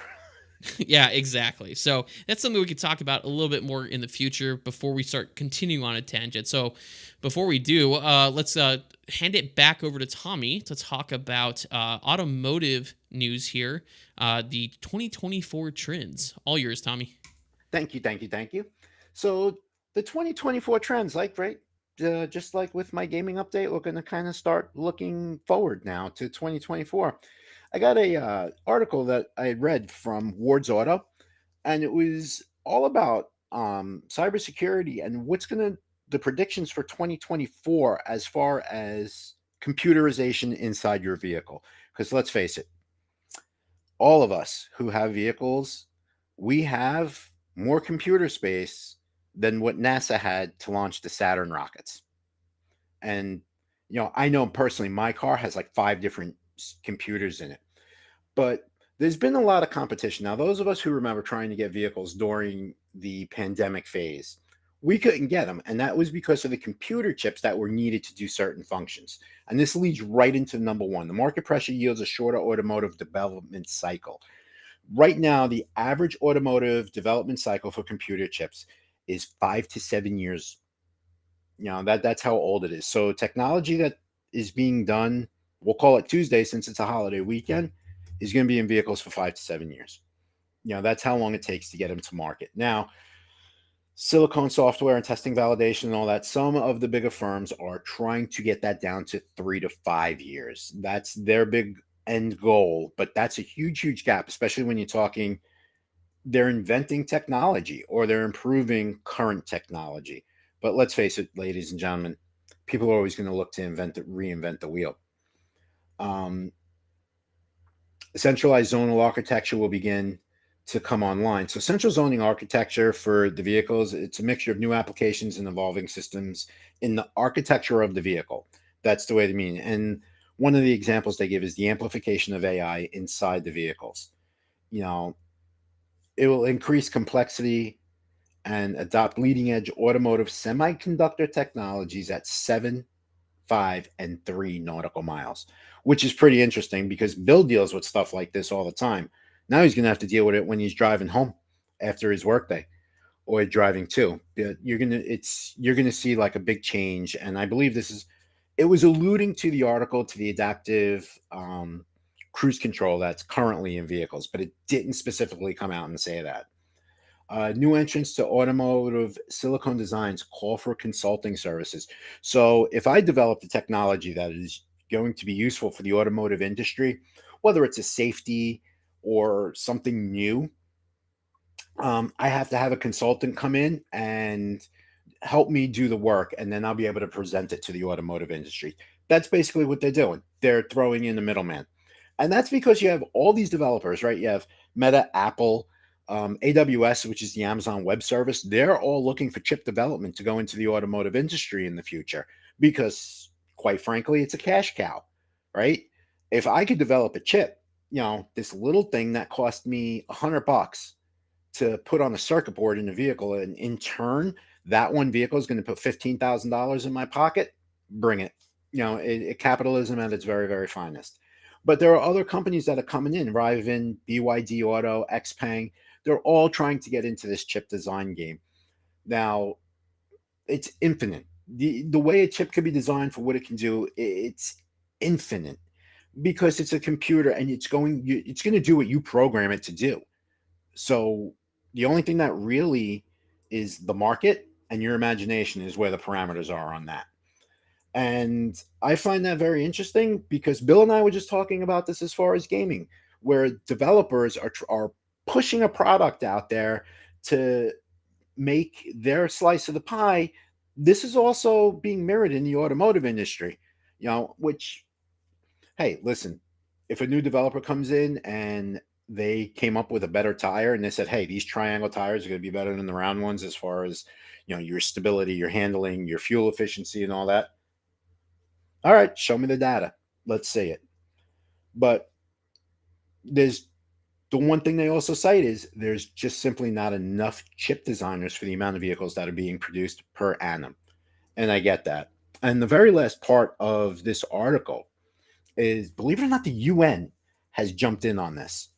Yeah, exactly. So that's something we could talk about a little bit more in the future before we start continuing on a tangent. So before we do, let's hand it back over to Tommy to talk about automotive news here, the 2024 trends. All yours, Tommy. Thank you, thank you, thank you. So the 2024 trends, like right, just like with my gaming update, we're going to kind of start looking forward now to 2024. I got a article that I had read from Ward's Auto, and it was all about cybersecurity and what's going to the predictions for 2024 as far as computerization inside your vehicle. Because let's face it, all of us who have vehicles, we have more computer space than what NASA had to launch the Saturn rockets. And I know personally, my car has like 5 different computers in it. But there's been a lot of competition. Now, those of us who remember trying to get vehicles during the pandemic phase, we couldn't get them. And that was because of the computer chips that were needed to do certain functions. And this leads right into number one. The market pressure yields a shorter automotive development cycle. Right now, the average automotive development cycle for computer chips is 5 to 7 years That's how old it is. So technology that is being done, we'll call it Tuesday since it's a holiday weekend, is going to be in vehicles for 5 to 7 years. That's how long it takes to get them to market. Now, silicone software and testing validation and all that, some of the bigger firms are trying to get that down to 3 to 5 years. That's their big end goal, but that's a huge, huge gap, especially when you're talking they're inventing technology or they're improving current technology. But let's face it, ladies and gentlemen, people are always going to look to reinvent the wheel. Um, Centralized zonal architecture will begin to come online. So central zoning architecture for the vehicles, it's a mixture of new applications and evolving systems in the architecture of the vehicle. That's the way they mean. And one of the examples they give is the amplification of AI inside the vehicles. You know, it will increase complexity and adopt leading edge automotive semiconductor technologies at 7, 5, and 3 nautical miles, which is pretty interesting because Bill deals with stuff like this all the time. Now he's going to have to deal with it when he's driving home after his workday or driving too. You're gonna see like a big change, and I believe this is it was alluding to the article to the adaptive cruise control that's currently in vehicles, but it didn't specifically come out and say that. New entrants to automotive silicone designs call for consulting services. So, if I develop the technology that is going to be useful for the automotive industry, whether it's a safety or something new, I have to have a consultant come in and help me do the work, and then I'll be able to present it to the automotive industry. That's basically what they're doing. They're throwing in the middleman. And that's because you have all these developers, right? You have Meta, Apple, AWS, which is the Amazon Web Service. They're all looking for chip development to go into the automotive industry in the future because, quite frankly, it's a cash cow, right? If I could develop a chip, this little thing that cost me $100 to put on a circuit board in a vehicle, and in turn, that one vehicle is going to put $15,000 in my pocket. Bring it. Capitalism at its very, very finest. But there are other companies that are coming in, Riven, BYD Auto, Xpeng. They're all trying to get into this chip design game. Now, it's infinite. The way a chip can be designed for what it can do, it's infinite because it's a computer and it's going to do what you program it to do. So the only thing that really is the market and your imagination is where the parameters are on that. And I find that very interesting because Bill and I were just talking about this as far as gaming, where developers are pushing a product out there to make their slice of the pie. This is also being mirrored in the automotive industry, which, hey, listen, if a new developer comes in and they came up with a better tire and they said, hey, these triangle tires are going to be better than the round ones as far as, your stability, your handling, your fuel efficiency, and all that. All right, show me the data. Let's see it. But there's the one thing they also cite is there's just simply not enough chip designers for the amount of vehicles that are being produced per annum. And I get that. And the very last part of this article is, believe it or not, the UN has jumped in on this.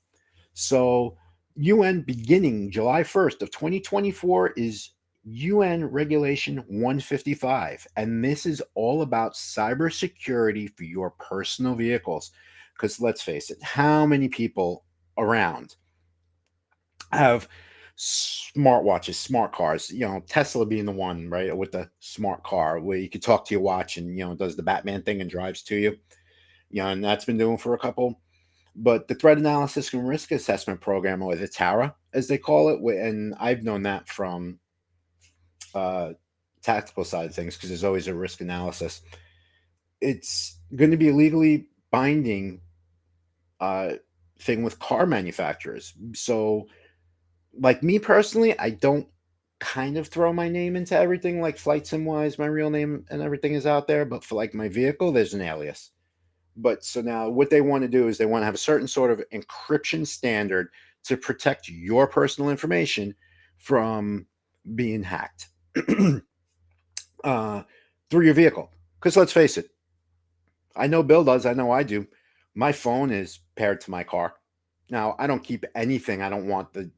So, UN beginning July 1st of 2024 is UN Regulation 155. And this is all about cybersecurity for your personal vehicles. Because let's face it, how many people around have smartwatches, smart cars, Tesla being the one, right, with the smart car where you could talk to your watch and, does the Batman thing and drives to you, and that's been doing for a couple. But the threat analysis and risk assessment program, or the TARA, as they call it, and I've known that from uh, tactical side of things because there's always a risk analysis. It's going to be a legally binding uh, thing with car manufacturers. So, like me personally, I don't kind of throw my name into everything. Like flight sim wise, my real name and everything is out there. But for like my vehicle, there's an alias. But so now what they want to do is they want to have a certain sort of encryption standard to protect your personal information from being hacked uh, through your vehicle. Because let's face it, I know Bill does. I know I do. My phone is paired to my car. Now, I don't keep anything. I don't want the,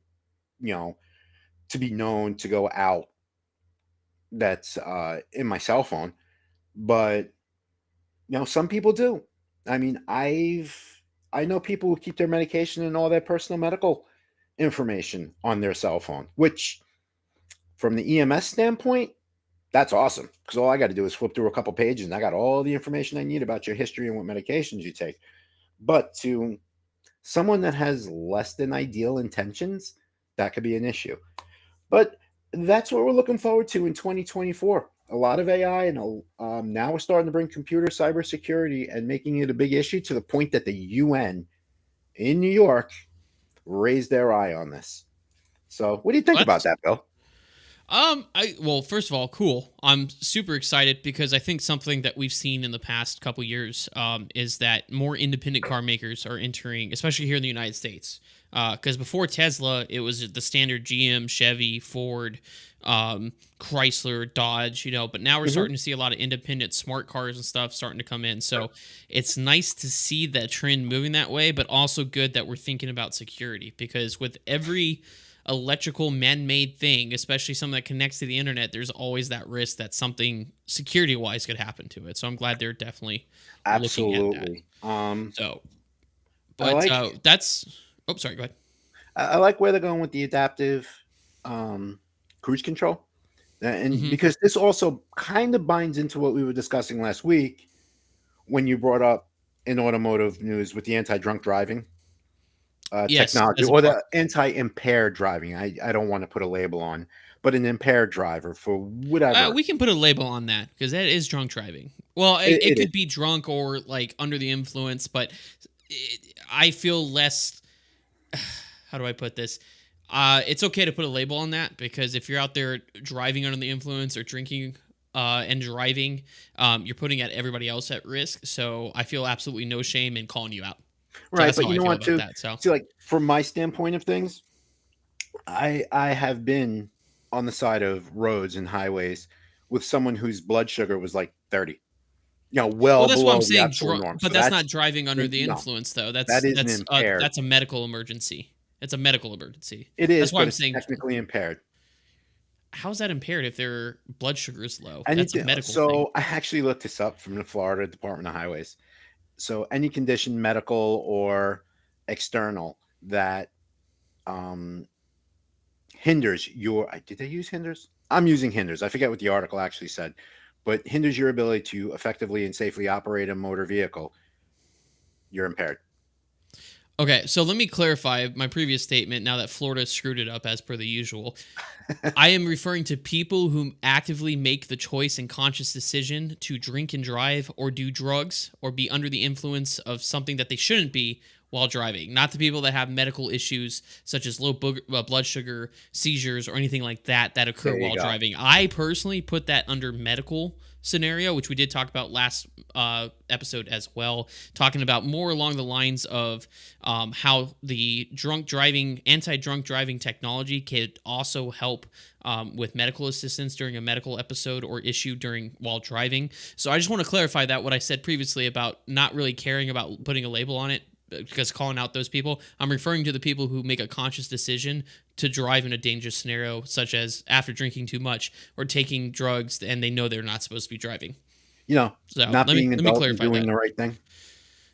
to be known to go out that's in my cell phone, but some people do. I mean, I know people who keep their medication and all their personal medical information on their cell phone, which from the EMS standpoint, that's awesome because all I got to do is flip through a couple pages and I got all the information I need about your history and what medications you take. But to someone that has less than ideal intentions, that could be an issue. But that's what we're looking forward to in 2024. A lot of AI, and now we're starting to bring computer cybersecurity and making it a big issue to the point that the UN in New York raised their eye on this. So, what do you think about What? that, Bill? Well, first of all, cool. I'm super excited because I think something that we've seen in the past couple years is that more independent car makers are entering, especially here in the United States. Because before Tesla, it was the standard GM, Chevy, Ford, Chrysler, Dodge, but now we're Hmm. starting to see a lot of independent smart cars and stuff starting to come in. So it's nice to see that trend moving that way, but also good that we're thinking about security because with every electrical man-made thing, especially something that connects to the internet, there's always that risk that something security-wise could happen to it. So I'm glad they're definitely looking at that. Absolutely. So, I but like that's. Oh, sorry. Go ahead. I like where they're going with the adaptive um, cruise control, and Hmm. because this also kind of binds into what we were discussing last week when you brought up in automotive news with the anti-drunk driving Yes, technology as a or part. the anti-impaired driving. I don't want to put a label on, but an impaired driver for whatever We can put a label on that because that is drunk driving. Well, it it is. could be drunk or like under the influence, but I feel less. How do I put this? It's okay to put a label on that because if you're out there driving under the influence or drinking and driving, you're putting at everybody else at risk. So I feel absolutely no shame in calling you out. So Right, that's but how you I know feel what? about Too, that. So see, like from my standpoint of things, I have been on the side of roads and highways with someone whose blood sugar was like 30, well, well that's what I'm below the saying. actual norm. But So that's not that's driving under the no, influence, though. that is an impaired. That's a medical emergency. It's a medical emergency. It That's is, why but I'm it's saying. technically impaired. How's that impaired if their blood sugar is low? That's a Anything. medical thing. So I actually looked this up from the Florida Department of Highways. So any condition, medical or external, that um, hinders your. Did they use hinders? I'm using hinders. I forget what the article actually said, but hinders your ability to effectively and safely operate a motor vehicle. You're impaired. Okay, so let me clarify my previous statement now that Florida screwed it up as per the usual. I am referring to people who actively make the choice and conscious decision to drink and drive or do drugs or be under the influence of something that they shouldn't be while driving. Not the people that have medical issues such as blood sugar, seizures, or anything like that that occur There you while go. driving. I personally put that under medical scenario, which we did talk about last episode as well, talking about more along the lines of how the anti-drunk driving technology could also help with medical assistance during a medical episode or issue while driving. So I just want to clarify that what I said previously about not really caring about putting a label on it because calling out those people, I'm referring to the people who make a conscious decision to drive in a dangerous scenario, such as after drinking too much or taking drugs and they know they're not supposed to be driving. You know, So not being let me adult and clarify doing that. the right thing.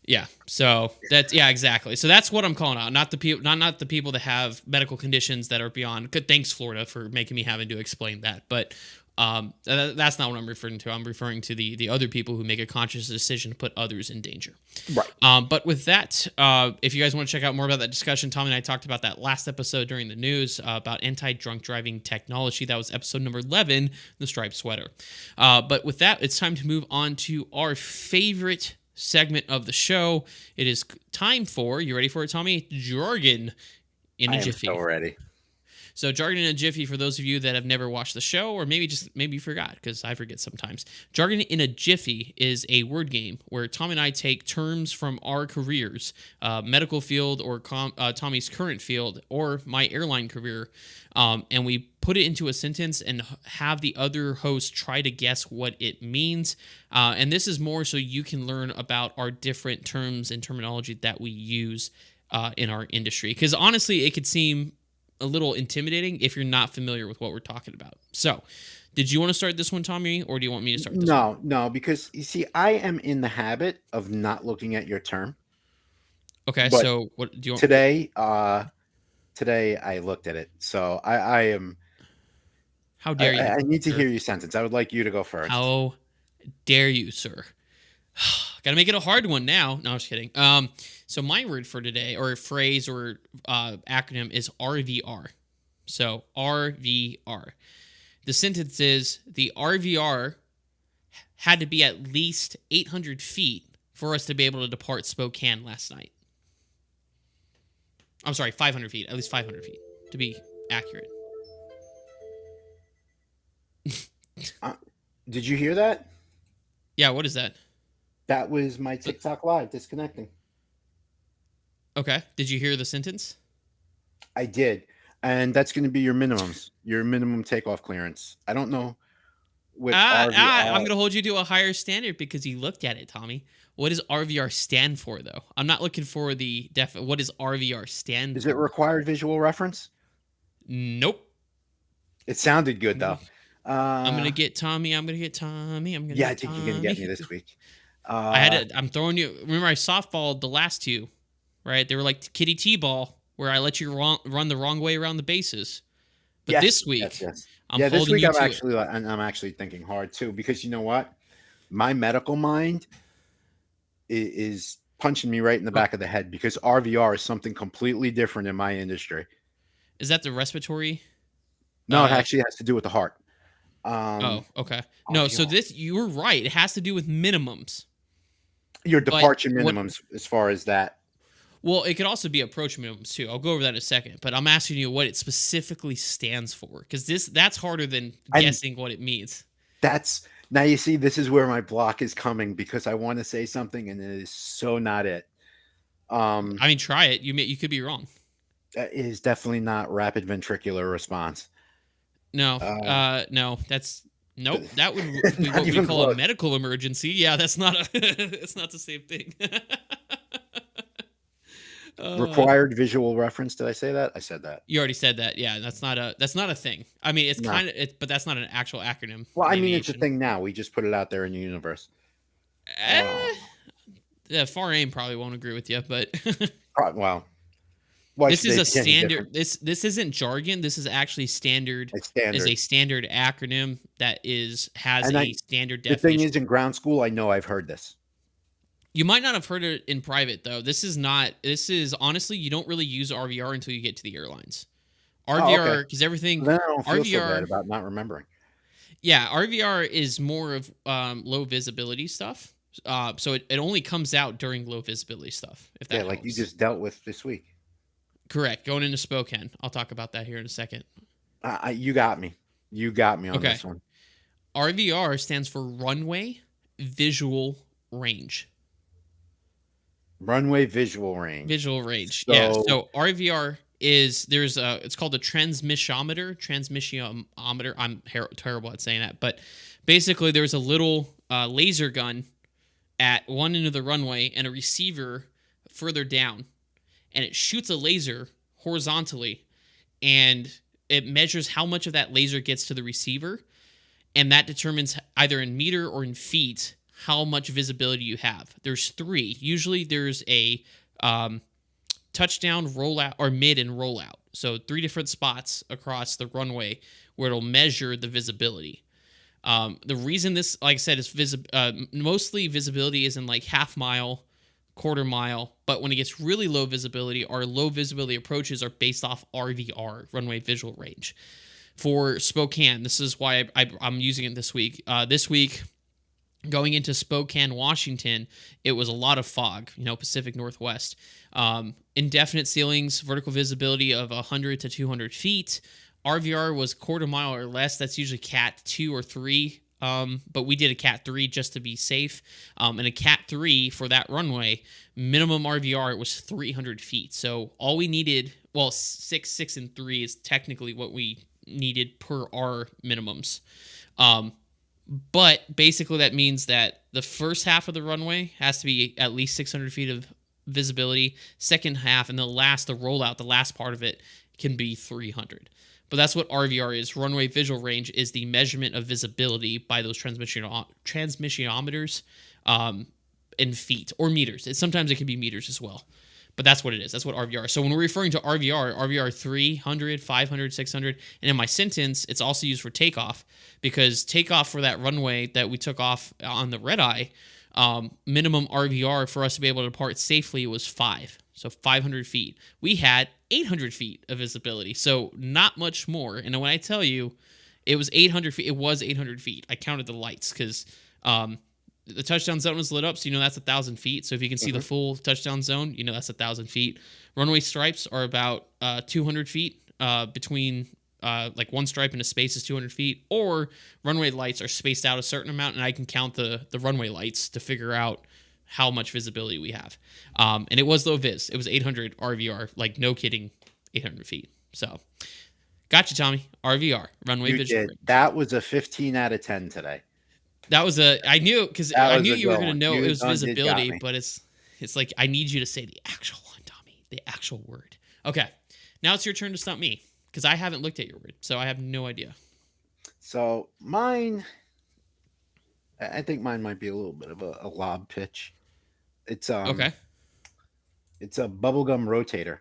Yeah. So that's yeah, exactly. So that's what I'm calling out. Not the people, not the people that have medical conditions that are beyond. Good. Thanks, Florida, for making me having to explain that. But that's not what I'm referring to. I'm referring to the other people who make a conscious decision to put others in danger. Right. But with that, if you guys want to check out more about that discussion, Tom and I talked about that last episode during the news about anti-drunk driving technology. That was episode number 11, the striped sweater. But with that, it's time to move on to our favorite segment of the show. It is time for, you ready for it, Tommy? Jargon in I a am so jiffy. ready. So, Jargon in a Jiffy, for those of you that have never watched the show, or maybe you forgot, because I forget sometimes. Jargon in a Jiffy is a word game where Tom and I take terms from our careers, medical field or Tommy's current field or my airline career, and we put it into a sentence and have the other host try to guess what it means. And this is more so you can learn about our different terms and terminology that we use in our industry. Because honestly, it could seem a little intimidating if you're not familiar with what we're talking about. So, Did you want to start this one, Tommy, or do you want me to start this one? No, because you see, I am in the habit of not looking at your term, Okay, but so what do you want? today, today I looked at it, so I am. How dare you, I need to sir? hear your sentence. I would like you to go first. How dare you, sir? Gotta make it a hard one now. No, I was kidding. So my word for today, or phrase, or acronym is RVR. So RVR. The sentence is the RVR had to be at least 800 feet for us to be able to depart Spokane last night. I'm sorry, 500 feet. At least 500 feet to be accurate. Uh, did you hear that? Yeah, what is that? That was my TikTok live disconnecting. Okay. Did you hear the sentence? I did, and that's going to be your minimums, your minimum takeoff clearance. I don't know what I'm RVR going to hold you to a higher standard because you looked at it, Tommy. What does RVR stand for, though? I'm not looking for the what does RVR stand is. It for? required visual reference? Nope. It sounded good I'm gonna, though. I'm gonna Uh, get Tommy. I'm gonna get Tommy. I'm gonna yeah, I get think you're going to get me Tommy. this week. I had to. I'm throwing you. Remember, I softballed the last two, right? They were like kitty t-ball, where I let you run the wrong way around the bases. But Yes, this yes, week, yes. I'm Yeah, this holding week you to it. I'm actually thinking hard too, because you know what? My medical mind is punching me right in the Oh, back of the head because RVR is something completely different in my industry. is that the respiratory? No, it Uh actually has to do with the heart. oh, okay. No, so RVR. this you were right. It has to do with minimums. Your But departure what minimums as far as that. well, it could also be approach minimums too. I'll go over that in a second, but I'm asking you what it specifically stands for because that's harder than And guessing what it means. that's now you see this is where my block is coming because I want to say something and it is so not it. I mean, try it. You could be wrong. That is definitely not rapid ventricular response. No, Uh, no, that's nope. That would be not what we even call a close. medical emergency. Yeah, that's not a. It's not the same thing. uh, Required visual reference. Did I say that? I said that. you already said that. Yeah, that's not a thing. I mean, it's No. kind of it, but that's not an actual acronym Well, I mean, it's a abbreviation. thing now. We just put it out there in the universe. Eh, yeah, far aim probably won't agree with you, but Well, why this should is they a be any standard. different? This isn't jargon. This is actually standard. It's Is a standard. standard acronym that has And a standard the thing definition. is, in ground school, I know I've heard this. You might not have heard it in private though. This is not. This is honestly, you don't really use RVR until you get to the airlines. Oh, okay. RVR because everything Then I don't feel so bad RVR. about not remembering. Yeah, RVR is more of low visibility stuff. So it only comes out during low visibility stuff. If Yeah, that like you helps. just dealt with this week. Correct. Going into Spokane. I'll talk about that here in a second. You got me. You got me on Okay. this one. RVR stands for runway visual range. Runway visual range. Visual range. Yeah. So So RVR is there's a it's called a transmissiometer. I'm terrible at saying that, but basically there's a little laser gun at one end of the runway and a receiver further down, and it shoots a laser horizontally, and it measures how much of that laser gets to the receiver, and that determines either in meter or in feet how much visibility you have. There's three. Usually there's a touchdown, rollout, or mid and rollout. So three different spots across the runway where it'll measure the visibility. The reason this, like I said, is mostly visibility is in like half mile, quarter mile. But when it gets really low visibility, our low visibility approaches are based off RVR, runway visual range. For Spokane, this is why I'm using it this week. This week, going into Spokane, Washington, it was a lot of fog, Pacific Northwest. Indefinite ceilings, vertical visibility of 100 to 200 feet. RVR was quarter mile or less. That's usually Cat 2 or 3. But we did a Cat 3 just to be safe. And a Cat 3 for that runway, minimum RVR was 300 feet. So all we needed, well, 6, and 3 is technically what we needed per our minimums. But basically that means that the first half of the runway has to be at least 600 feet of visibility. Second half and the rollout, the last part of it can be 300. But that's what RVR is. Runway visual range is the measurement of visibility by those transmissionometers in feet or meters. Sometimes it can be meters as well. But that's what it is. That's what RVR is. So when we're referring to RVR 300, 500, 600, and in my sentence, it's also used for takeoff, because takeoff for that runway that we took off on the red eye, minimum RVR for us to be able to depart safely was 5. So 500 feet. We had 800 feet of visibility. So not much more. And when I tell you it was 800 feet, it was 800 feet. I counted the lights because the touchdown zone was lit up, so that's 1,000 feet. So if you can see the full touchdown zone, that's 1,000 feet. Runway stripes are about 200 feet between like one stripe in a space is 200 feet, or runway lights are spaced out a certain amount, and I can count the runway lights to figure out how much visibility we have. And it was low vis. It was 800 RVR, like no kidding, 800 feet. So gotcha, Tommy. RVR, runway visual. That was a 15 out of 10 today. That was I knew, because I knew you were going to know it was visibility, but it's like, I need you to say the actual one, Tommy, the actual word. Okay. Now it's your turn to stump me, because I haven't looked at your word, so I have no idea. So mine, I think mine might be a little bit of a lob pitch. It's okay. It's a bubblegum rotator,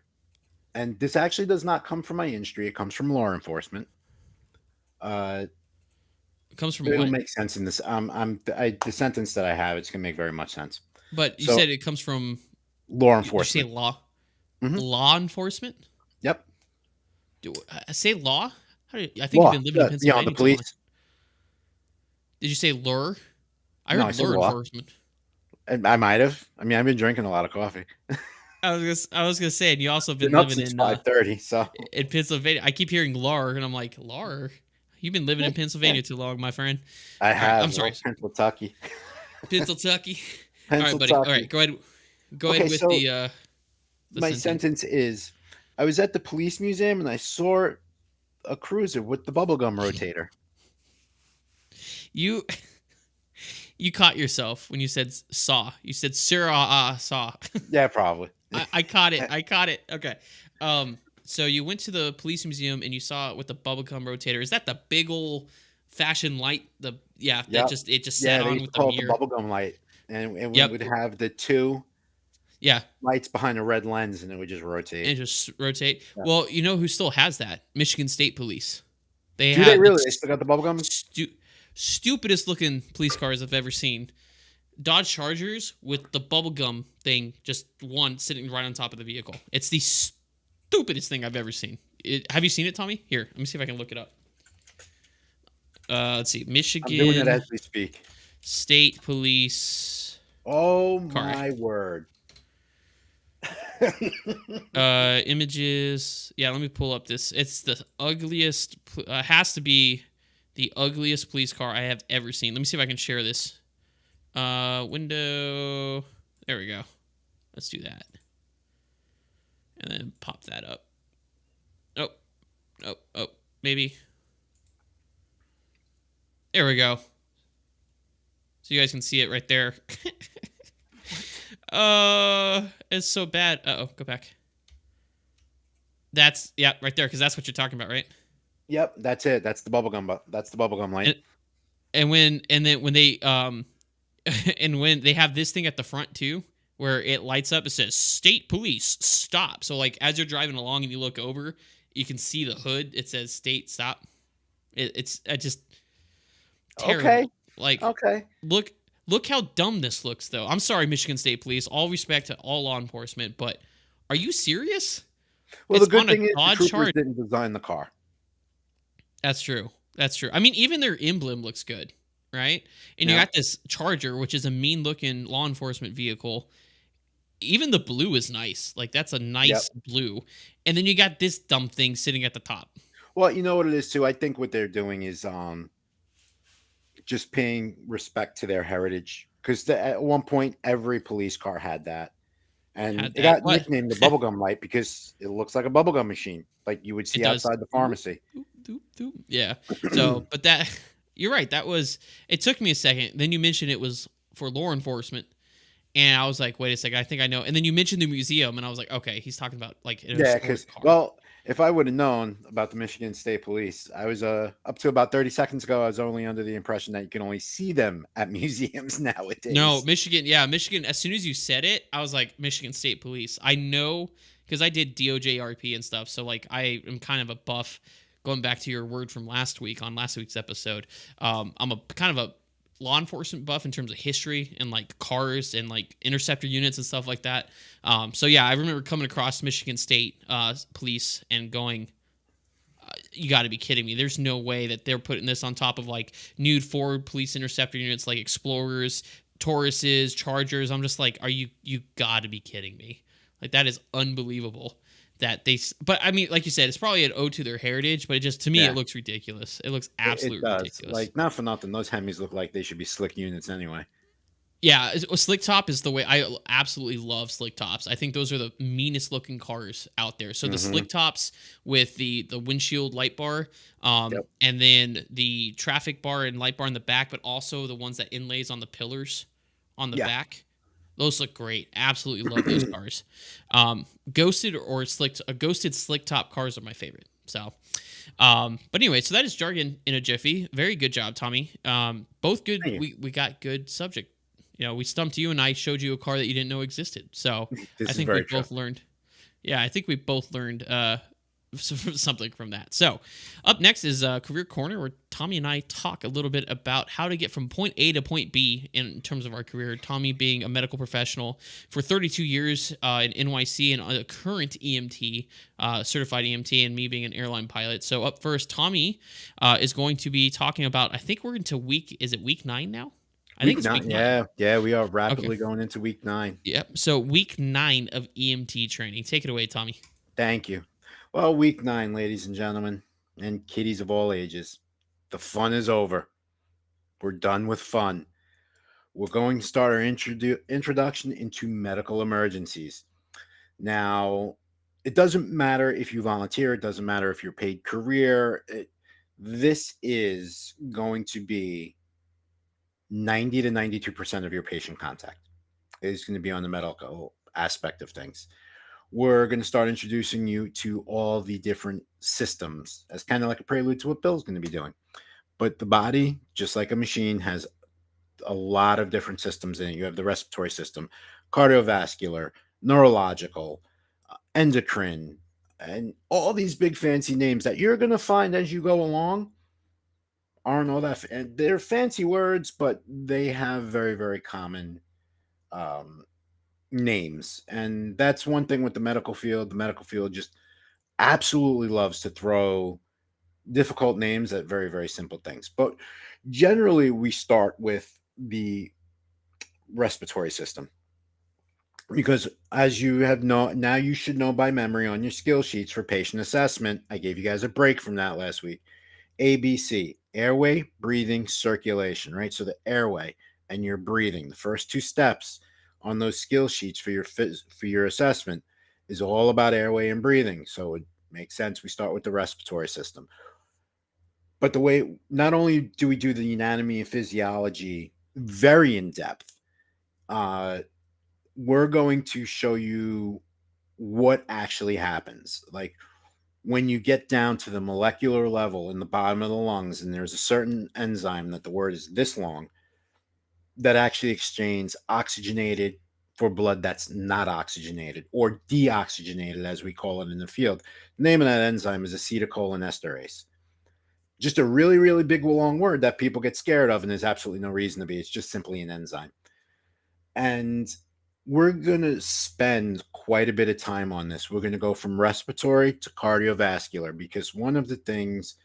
and this actually does not come from my industry. It comes from law enforcement. It comes from it'll what? make sense in this. The sentence that I have, it's gonna make very much sense. But you said it comes from law enforcement. Did you say law? Mm-hmm. Law enforcement. Yep. Do I say law? I think you've been living in Pennsylvania. Yeah, the police. Did you say lure? I heard lure enforcement. I might have. I mean, I've been drinking a lot of coffee. I was gonna say, and you also have been living in 5:30, so in Pennsylvania. I keep hearing LAR, and I'm like, LAR? You've been living in Pennsylvania too long, my friend. I have. I'm sorry, Pennsylvania. Pennsylvania. All right, buddy. All right, go ahead. Go ahead with the my sentence is: I was at the police museum and I saw a cruiser with the bubblegum rotator. You caught yourself when you said saw. You said saw. Yeah, probably. I caught it. I caught it. Okay. So you went to the police museum and you saw it with the bubblegum rotator. Is that the big old fashion light? It just sat on with the mirror. The bubblegum light, and we would have the two lights behind a red lens, and it would just rotate. And just rotate. Yeah. Well, you know who still has that? Michigan State Police. Do they really? They still got the bubblegum? Stupidest looking police cars I've ever seen. Dodge Chargers with the bubblegum thing, just one sitting right on top of the vehicle. It's the stupidest thing I've ever seen. Have you seen it, Tommy? Here, let me see if I can look it up. Let's see. Michigan. I'm doing it as we speak. State Police. Oh, my word. Images. Yeah, let me pull up this. It's the ugliest. Has to be the ugliest police car I have ever seen. Let me see if I can share this. Window. There we go. Let's do that. And then pop that up. Oh, maybe. There we go. So you guys can see it right there. It's so bad. Uh-oh, go back. That's, right there, because that's what you're talking about, right? Yep, that's it. That's the bubblegum. That's the bubblegum light. And when they and when they have this thing at the front too, where it lights up, it says State Police Stop. So like as you're driving along and you look over, you can see the hood. It says State Stop. It's just terrible. Okay. Like look how dumb this looks though. I'm sorry, Michigan State Police. All respect to all law enforcement, but are you serious? Well, the good thing is the troopers didn't design the car. That's true. I mean, even their emblem looks good, right? And you got this Charger, which is a mean-looking law enforcement vehicle. Even the blue is nice. Like, that's a nice blue. And then you got this dumb thing sitting at the top. Well, you know what it is, too? I think what they're doing is just paying respect to their heritage. Because at one point, every police car had that. And it got nicknamed the bubblegum light because it looks like a bubblegum machine, like you would see outside the pharmacy. Yeah. So, but that, you're right. It took me a second. Then you mentioned it was for law enforcement. And I was like, wait a second, I think I know. And then you mentioned the museum, and I was like, okay, he's talking about like an because, well, If I would have known about the Michigan State Police, I was up to about 30 seconds ago. I was only under the impression that you can only see them at museums No, nowadays. Michigan. Yeah, Michigan. As soon as you said it, I was like, Michigan State Police. I know because I did DOJRP and stuff. So like, I am kind of a buff. Going back to your word from last week on last week's episode, I'm a kind of a law enforcement buff in terms of history and like cars and like interceptor units and stuff like that. So yeah, I remember coming across Michigan State Police and going, you got to be kidding me. There's no way that they're putting this on top of like nude Ford police interceptor units like Explorers, Tauruses, Chargers. I'm just like, you got to be kidding me. Like that is unbelievable that but I mean, like you said, it's probably an ode to their heritage, but it just, to me, it Yeah, looks ridiculous. It looks it absolutely does. ridiculous. Like, not for nothing, those Hemis look like they should be slick units anyway. Yeah, slick top is the way. I absolutely love slick tops. I think those are the meanest looking cars out there. So the Hmm. slick tops with the windshield light bar, Yep. and then the traffic bar and light bar in the back, but also the ones that inlays on the pillars on the Yeah. back. Those look great. Absolutely love those cars. Ghosted or slick, ghosted slick top cars are my favorite. So, but anyway, so that is jargon in a jiffy. Very good job, Tommy. Both good. Thank We got good subject. You know, we stumped you and I showed you a car that you didn't know existed. So you. I This is think we very true. both learned. Yeah, I think we both learned something from that. So up next is Career Corner, where Tommy and I talk a little bit about how to get from point A to point B in terms of our career. Tommy being a medical professional for 32 years in NYC and a current EMT, certified EMT, and me being an airline pilot. So up first, Tommy is going to be talking about, I think we're into is it week 9 now? I think Week it's nine. week 9. Yeah. Yeah. We are Okay. rapidly going into week 9. Yep. So week 9 of EMT training. Take it away, Tommy. Thank you. Well, week 9, ladies and gentlemen, and kiddies of all ages, the fun is over. We're done with fun. We're going to start our introduction into medical emergencies. Now, it doesn't matter if you volunteer, it doesn't matter if you're paid career. This is going to be 90 to 92% of your patient contact is going to be on the medical aspect of things. We're going to start introducing you to all the different systems as kind of like a prelude to what Bill's going to be doing. But the body, just like a machine, has a lot of different systems in it. You have the respiratory system, cardiovascular, neurological, endocrine, and all these big fancy names that you're going to find as you go along aren't all that. And they're fancy words, but they have very, very common um, names. And that's one thing with the medical field. The medical field just absolutely loves to throw difficult names at very, very simple things. But generally, we start with the respiratory system because, as you have known, now you should know by memory on your skill sheets for patient assessment. I gave you guys a break from that last week. ABC, airway, breathing, circulation, right? So the airway and your breathing, the first two steps on those skill sheets for your assessment is all about airway and breathing. So it makes sense we start with the respiratory system. But the way, not only do we do the anatomy and physiology very in depth, uh, we're going to show you what actually happens. Like when you get down to the molecular level in the bottom of the lungs, and there's a certain enzyme that the word is this long that actually exchanges oxygenated for blood that's not oxygenated, or deoxygenated, as we call it in the field. The name of that enzyme is acetylcholinesterase. Just a really, really big, long word that people get scared of, and there's absolutely no reason to be. It's just simply an enzyme. And we're going to spend quite a bit of time on this. We're going to go from respiratory to cardiovascular because one of the things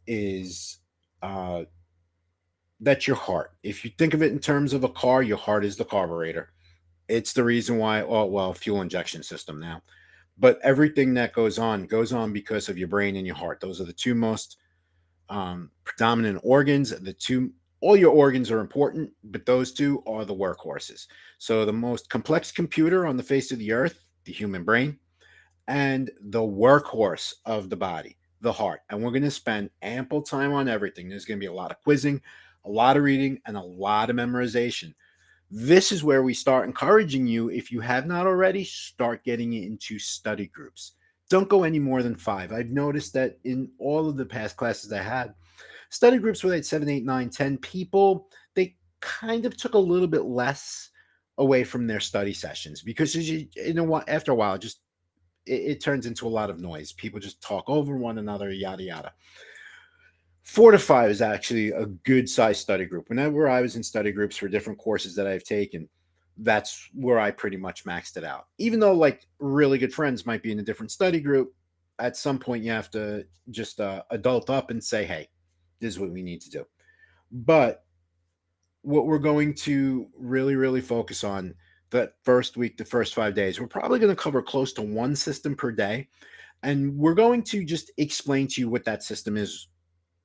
is uh, that's your heart. If you think of it in terms of a car, your heart is the carburetor. It's the reason why, oh, well, fuel injection system now. But everything that goes on because of your brain and your heart. Those are the two most predominant organs. All your organs are important, but those two are the workhorses. So the most complex computer on the face of the earth, the human brain, and the workhorse of the body, the heart. And we're going to spend ample time on everything. There's going to be a lot of quizzing, a lot of reading, and a lot of memorization. This is where we start encouraging you, if you have not already, start getting into study groups. Don't go any more than 5. I've noticed that in all of the past classes I had, study groups where they had 7, 8, 9, 10 people, they kind of took a little bit less away from their study sessions because after a while, it turns into a lot of noise. People just talk over one another, yada yada. 4 to 5 is actually a good size study group. Whenever I was in study groups for different courses that I've taken, that's where I pretty much maxed it out. Even though like really good friends might be in a different study group, at some point you have to just adult up and say, hey, this is what we need to do. But what we're going to really, really focus on that first week, the first 5 days, we're probably going to cover close to one system per day. And we're going to just explain to you what that system is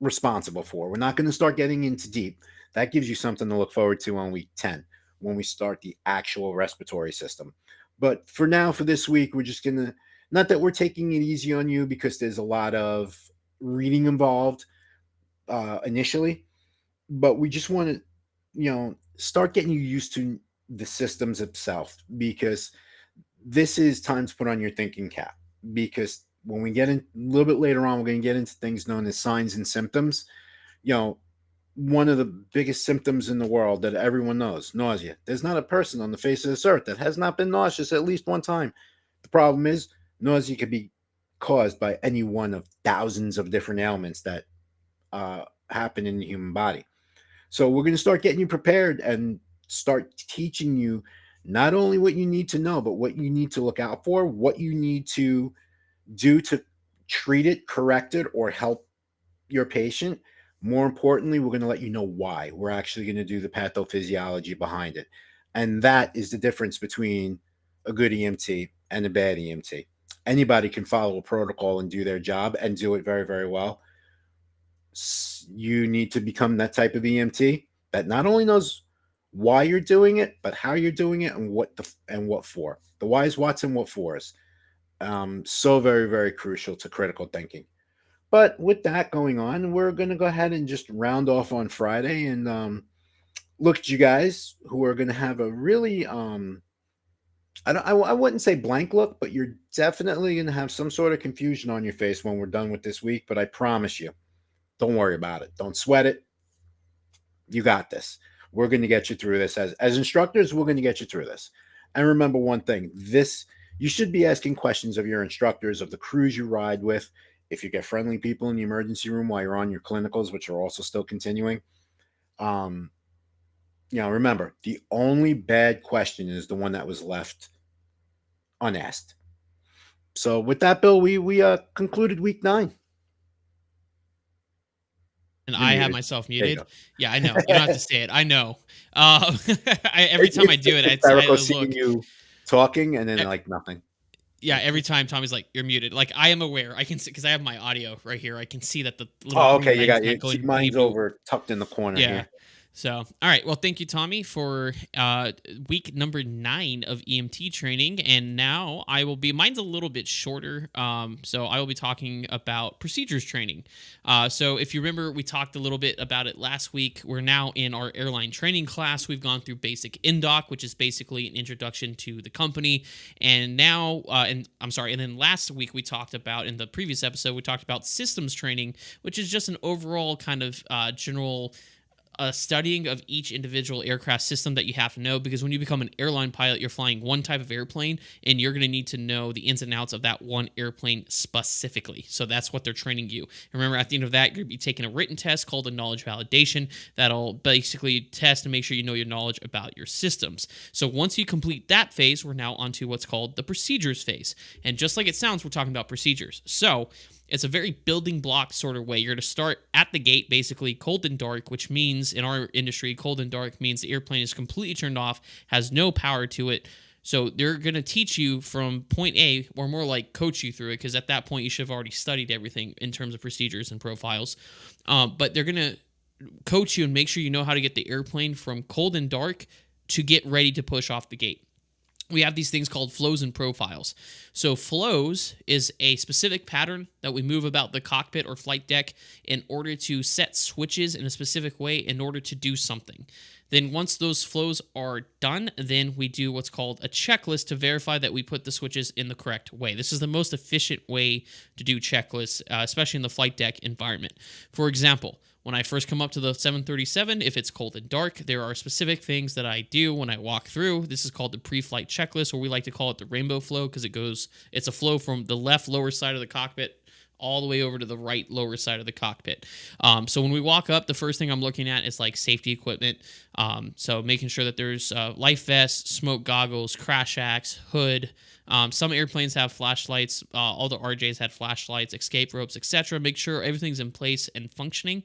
responsible for. We're not going to start getting into deep. That gives you something to look forward to on week 10 when we start the actual respiratory system. But for now, for this week, we're just going to, not that we're taking it easy on you because there's a lot of reading involved initially, but we just want to, start getting you used to the systems itself because this is time to put on your thinking cap because when we get in a little bit later on, we're going to get into things known as signs and symptoms. One of the biggest symptoms in the world that everyone knows, nausea. There's not a person on the face of this earth that has not been nauseous at least one time. The problem is nausea could be caused by any one of thousands of different ailments that happen in the human body. So we're going to start getting you prepared and start teaching you not only what you need to know, but what you need to look out for, what you need to do to treat it, correct it, or help your patient. More importantly, we're going to let you know why. We're actually going to do the pathophysiology behind it. And that is the difference between a good EMT and a bad EMT. Anybody can follow a protocol and do their job and do it very, very well. You need to become that type of EMT that not only knows why you're doing it, but how you're doing it and what for. The whys, whats, and what fors. So very, very crucial to critical thinking. But with that going on, we're going to go ahead and just round off on Friday and look at you guys who are going to have a really I wouldn't say blank look, but you're definitely going to have some sort of confusion on your face when we're done with this week. But I promise you, don't worry about it. Don't sweat it. You got this. We're going to get you through this. As instructors, we're going to get you through this. And remember one thing, you should be asking questions of your instructors, of the crews you ride with. If you get friendly people in the emergency room while you're on your clinicals, which are also still continuing, remember, the only bad question is the one that was left unasked. So with that, Bill, we concluded week 9. And You're I have muted. myself There you muted. go. Yeah, I know. You don't have to say it. I know. Every time I do it, I hysterical seeing look. you talking and then E- like nothing. Yeah, every time Tommy's like, "You're muted." Like I am aware. I can see because I have my audio right here. I can see that the little Oh, green okay. You light is got not you. See, going any mine's blue. over tucked in the corner Yeah. here. So, all right. Well, thank you, Tommy, for week number 9 of EMT training. And now mine's a little bit shorter. So I will be talking about procedures training. So if you remember, we talked a little bit about it last week. We're now in our airline training class. We've gone through basic INDOC, which is basically an introduction to the company. And now, and then last week we talked about, in the previous episode, we talked about systems training, which is just an overall kind of general studying of each individual aircraft system that you have to know, because when you become an airline pilot, you're flying one type of airplane and you're going to need to know the ins and outs of that one airplane specifically. So that's what they're training you. And remember, at the end of that, you're going to be taking a written test called a knowledge validation that'll basically test and make sure you know your knowledge about your systems. So once you complete that phase, we're now onto what's called the procedures phase. And just like it sounds, we're talking about procedures. So it's a very building block sort of way. You're going to start at the gate, basically cold and dark, which means in our industry, cold and dark means the airplane is completely turned off, has no power to it. So they're going to teach you from point A, or more like coach you through it, because at that point you should have already studied everything in terms of procedures and profiles. But they're going to coach you and make sure you know how to get the airplane from cold and dark to get ready to push off the gate. we have these things called flows and profiles. So flows is a specific pattern that we move about the cockpit or flight deck in order to set switches in a specific way in order to do something. Then once those flows are done, then we do what's called a checklist to verify that we put the switches in the correct way. This is the most efficient way to do checklists, especially in the flight deck environment. For example, when I first come up to the 737, if it's cold and dark, there are specific things that I do when I walk through. This is called the pre-flight checklist, or we like to call it the rainbow flow because it's a flow from the left lower side of the cockpit all the way over to the right lower side of the cockpit. So when we walk up, the first thing I'm looking at is like safety equipment. So making sure that there's life vests, smoke goggles, crash axe, hood. Some airplanes have flashlights. All the RJs had flashlights, escape ropes, etc. Make sure everything's in place and functioning.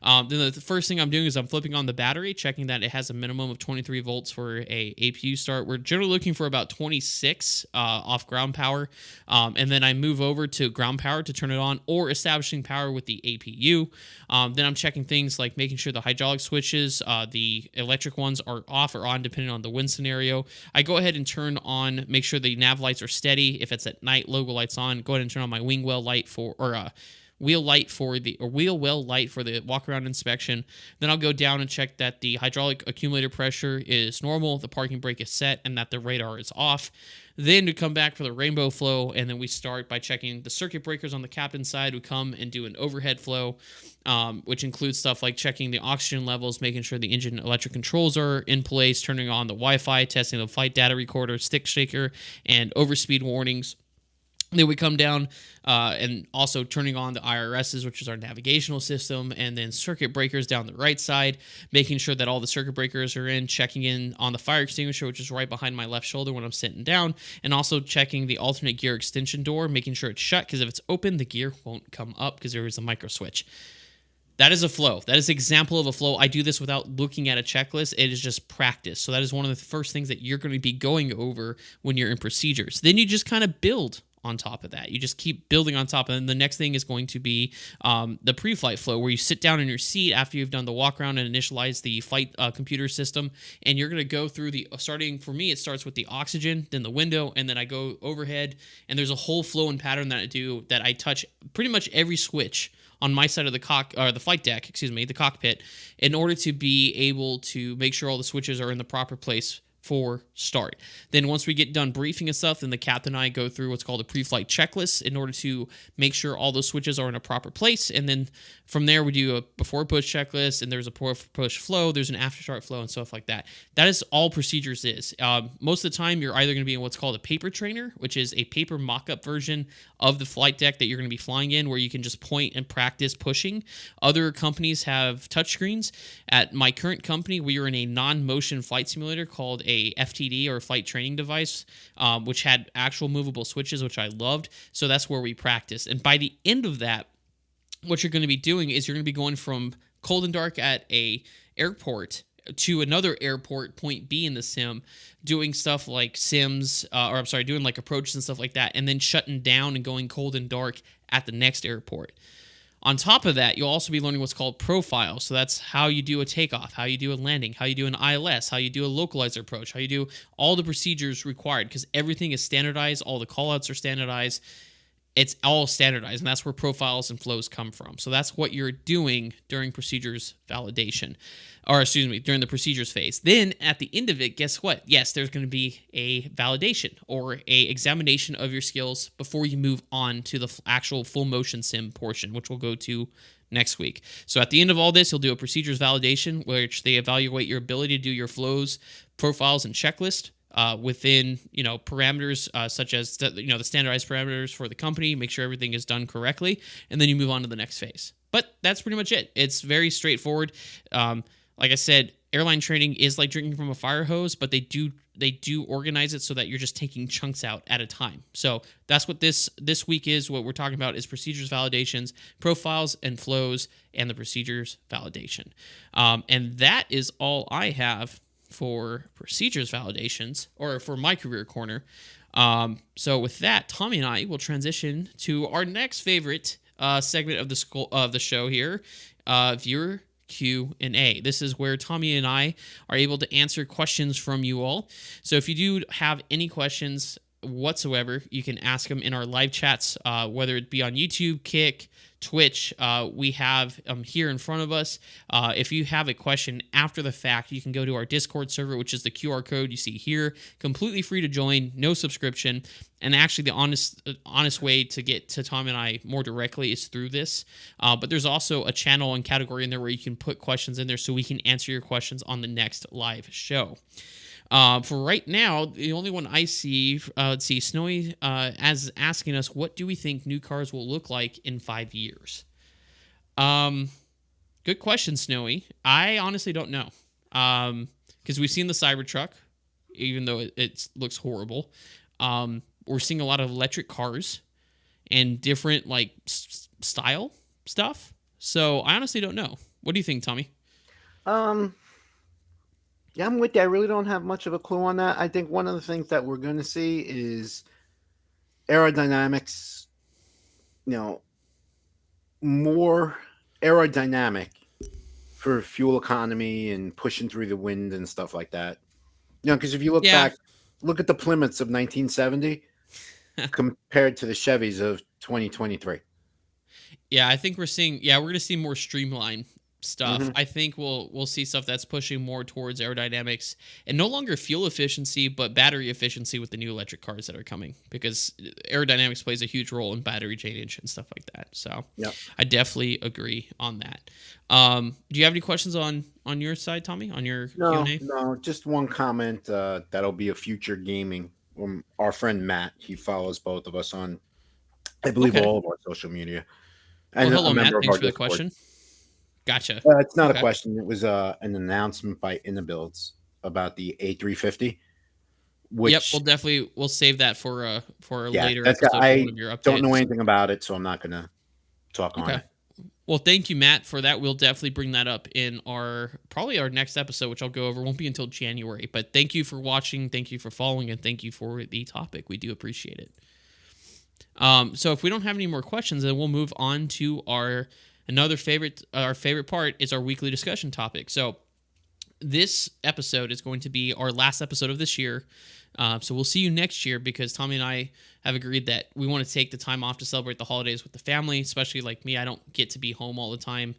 Then the first thing I'm doing is I'm flipping on the battery, checking that it has a minimum of 23 volts for a APU start. We're generally looking for about 26 off ground power. And then I move over to ground power to turn it on, or establishing power with the APU. Then I'm checking things like making sure the hydraulic switches, the electric ones are off or on depending on the wind scenario. I go ahead and turn on, make sure the nav lights are steady. If it's at night, logo lights on. Go ahead and turn on my wing well light wheel well light for the walk around inspection. Then I'll go down and check that the hydraulic accumulator pressure is normal, the parking brake is set, and that the radar is off. Then to come back for the rainbow flow, and then we start by checking the circuit breakers on the captain's side. We come and do an overhead flow, which includes stuff like checking the oxygen levels, making sure the engine electric controls are in place, turning on the Wi-Fi, testing the flight data recorder, stick shaker, and overspeed warnings. Then we come down and also turning on the IRSs, which is our navigational system, and then circuit breakers down the right side, making sure that all the circuit breakers are in, checking in on the fire extinguisher, which is right behind my left shoulder when I'm sitting down, and also checking the alternate gear extension door, making sure it's shut, because if it's open, the gear won't come up because there is a micro switch. That is a flow. That is an example of a flow. I do this without looking at a checklist. It is just practice. So that is one of the first things that you're going to be going over when you're in procedures. Then you just kind of build on top of that. You just keep building on top. And then the next thing is going to be the pre-flight flow, where you sit down in your seat after you've done the walk around and initialize the flight computer system. And you're going to go through starting, for me, it starts with the oxygen, then the window, and then I go overhead. And there's a whole flow and pattern that I do, that I touch pretty much every switch on my side of the flight deck, the cockpit, in order to be able to make sure all the switches are in the proper place for start. Then once we get done briefing and stuff, then the captain and I go through what's called a pre-flight checklist in order to make sure all those switches are in a proper place. And then from there, we do a before push checklist, and there's a push flow, there's an after start flow, and stuff like that. That is all procedures is. Most of the time, you're either going to be in what's called a paper trainer, which is a paper mock-up version of the flight deck that you're going to be flying in, where you can just point and practice pushing. Other companies have touchscreens. At my current company, we are in a non-motion flight simulator called a FTD, or flight training device, which had actual movable switches, which I loved. So that's where we practice. And by the end of that, what you're going to be doing is you're going to be going from cold and dark at a airport to another airport, point B in the sim, doing stuff like doing like approaches and stuff like that, and then shutting down and going cold and dark at the next airport. On top of that, you'll also be learning what's called profiles. So that's how you do a takeoff, how you do a landing, how you do an ILS, how you do a localizer approach, how you do all the procedures required, because everything is standardized, all the callouts are standardized. It's all standardized, and that's where profiles and flows come from. So that's what you're doing during procedures validation, during the procedures phase. Then at the end of it, guess what? Yes, there's going to be a validation or a examination of your skills before you move on to the actual full motion sim portion, which we'll go to next week. So at the end of all this, you'll do a procedures validation, which they evaluate your ability to do your flows, profiles, and checklist. Within parameters such as the standardized parameters for the company, make sure everything is done correctly, and then you move on to the next phase. But that's pretty much it. It's very straightforward. Like I said, airline training is like drinking from a fire hose, but they do organize it so that you're just taking chunks out at a time. So that's what this week is. What we're talking about is procedures validations, profiles and flows, and the procedures validation. And that is all I have for procedures validations, or for my career corner. So with that, Tommy and I will transition to our next favorite segment of the show here, viewer Q&A. This is where Tommy and I are able to answer questions from you all. So if you do have any questions whatsoever, you can ask them in our live chats, whether it be on YouTube, Kick, Twitch. We have here in front of us. If you have a question after the fact, you can go to our Discord server, which is the QR code you see here. Completely free to join, no subscription. And actually, the honest way to get to Tom and I more directly is through this. But there's also a channel and category in there where you can put questions in there so we can answer your questions on the next live show. For right now, the only one I see, let's see, Snowy as asking us, what do we think new cars will look like in 5 years? Good question, Snowy. I honestly don't know. Because we've seen the Cybertruck, even though it looks horrible. We're seeing a lot of electric cars and different like style stuff. So I honestly don't know. What do you think, Tommy? Yeah, I'm with you. I really don't have much of a clue on that. I think one of the things that we're going to see is aerodynamics, more aerodynamic for fuel economy and pushing through the wind and stuff like that. Because if you look Yeah. back, look at the Plymouths of 1970 compared to the Chevys of 2023. Yeah, I think we're going to see more streamlined stuff. Mhm. I think we'll see stuff that's pushing more towards aerodynamics and no longer fuel efficiency, but battery efficiency with the new electric cars that are coming, because aerodynamics plays a huge role in battery drainage and stuff like that. So Yep. I definitely agree on that. Do you have any questions on your side, Tommy, on your No, Q&A? no, just one comment that'll be a future gaming from our friend Matt. He follows both of us on, I believe, Okay. all of our social media, Well, and a hello, Matt. member of Thanks our for the Discord. question. Gotcha. It's not a Okay. question. It was an announcement by Inabuilds about the A350, Yep, which, we'll save that for a yeah, later that's episode for one I of your don't know updates. anything about it, so I'm not gonna talk on Okay. it. Well, thank you, Matt, for that. We'll definitely bring that up in probably our next episode, which I'll go over. Won't be until January. But thank you for watching, thank you for following, and thank you for the topic. We do appreciate it. So if we don't have any more questions, then we'll move on to our favorite part is our weekly discussion topic. So this episode is going to be our last episode of this year. So we'll see you next year, because Tommy and I have agreed that we want to take the time off to celebrate the holidays with the family, especially like me. I don't get to be home all the time.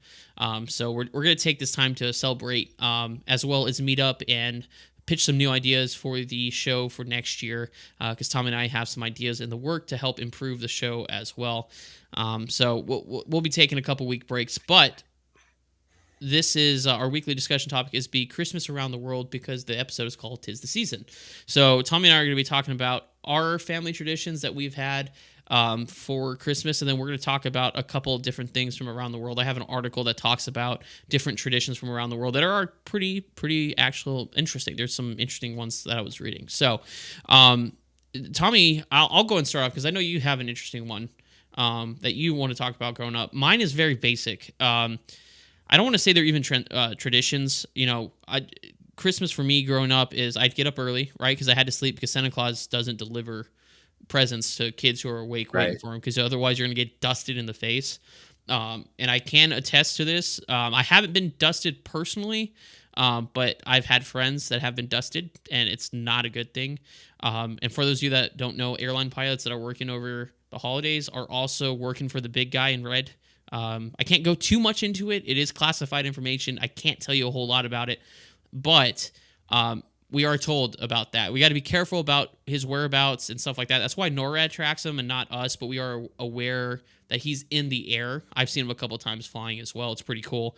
So we're going to take this time to celebrate, as well as meet up and pitch some new ideas for the show for next year, because Tommy and I have some ideas in the work to help improve the show as well. So we'll be taking a couple week breaks, but this is our weekly discussion topic is be Christmas around the world, because the episode is called "'Tis the Season." So Tommy and I are going to be talking about our family traditions that we've had for Christmas, and then we're going to talk about a couple of different things from around the world. I have an article that talks about different traditions from around the world that are pretty actual interesting. There's some interesting ones that I was reading. So, Tommy, I'll go and start off, because I know you have an interesting one that you want to talk about growing up. Mine is very basic. I don't want to say they're even traditions. Christmas for me growing up is I'd get up early, right? Because I had to sleep, because Santa Claus doesn't deliver presents to kids who are awake waiting Right. for him, because otherwise you're going to get dusted in the face. And I can attest to this. I haven't been dusted personally, but I've had friends that have been dusted, and it's not a good thing. And for those of you that don't know, airline pilots that are working over the holidays are also working for the big guy in red. I can't go too much into it. It is classified information. I can't tell you a whole lot about it, but we are told about that. We got to be careful about his whereabouts and stuff like that. That's why NORAD tracks him and not us, but we are aware that he's in the air. I've seen him a couple of times flying as well. It's pretty cool.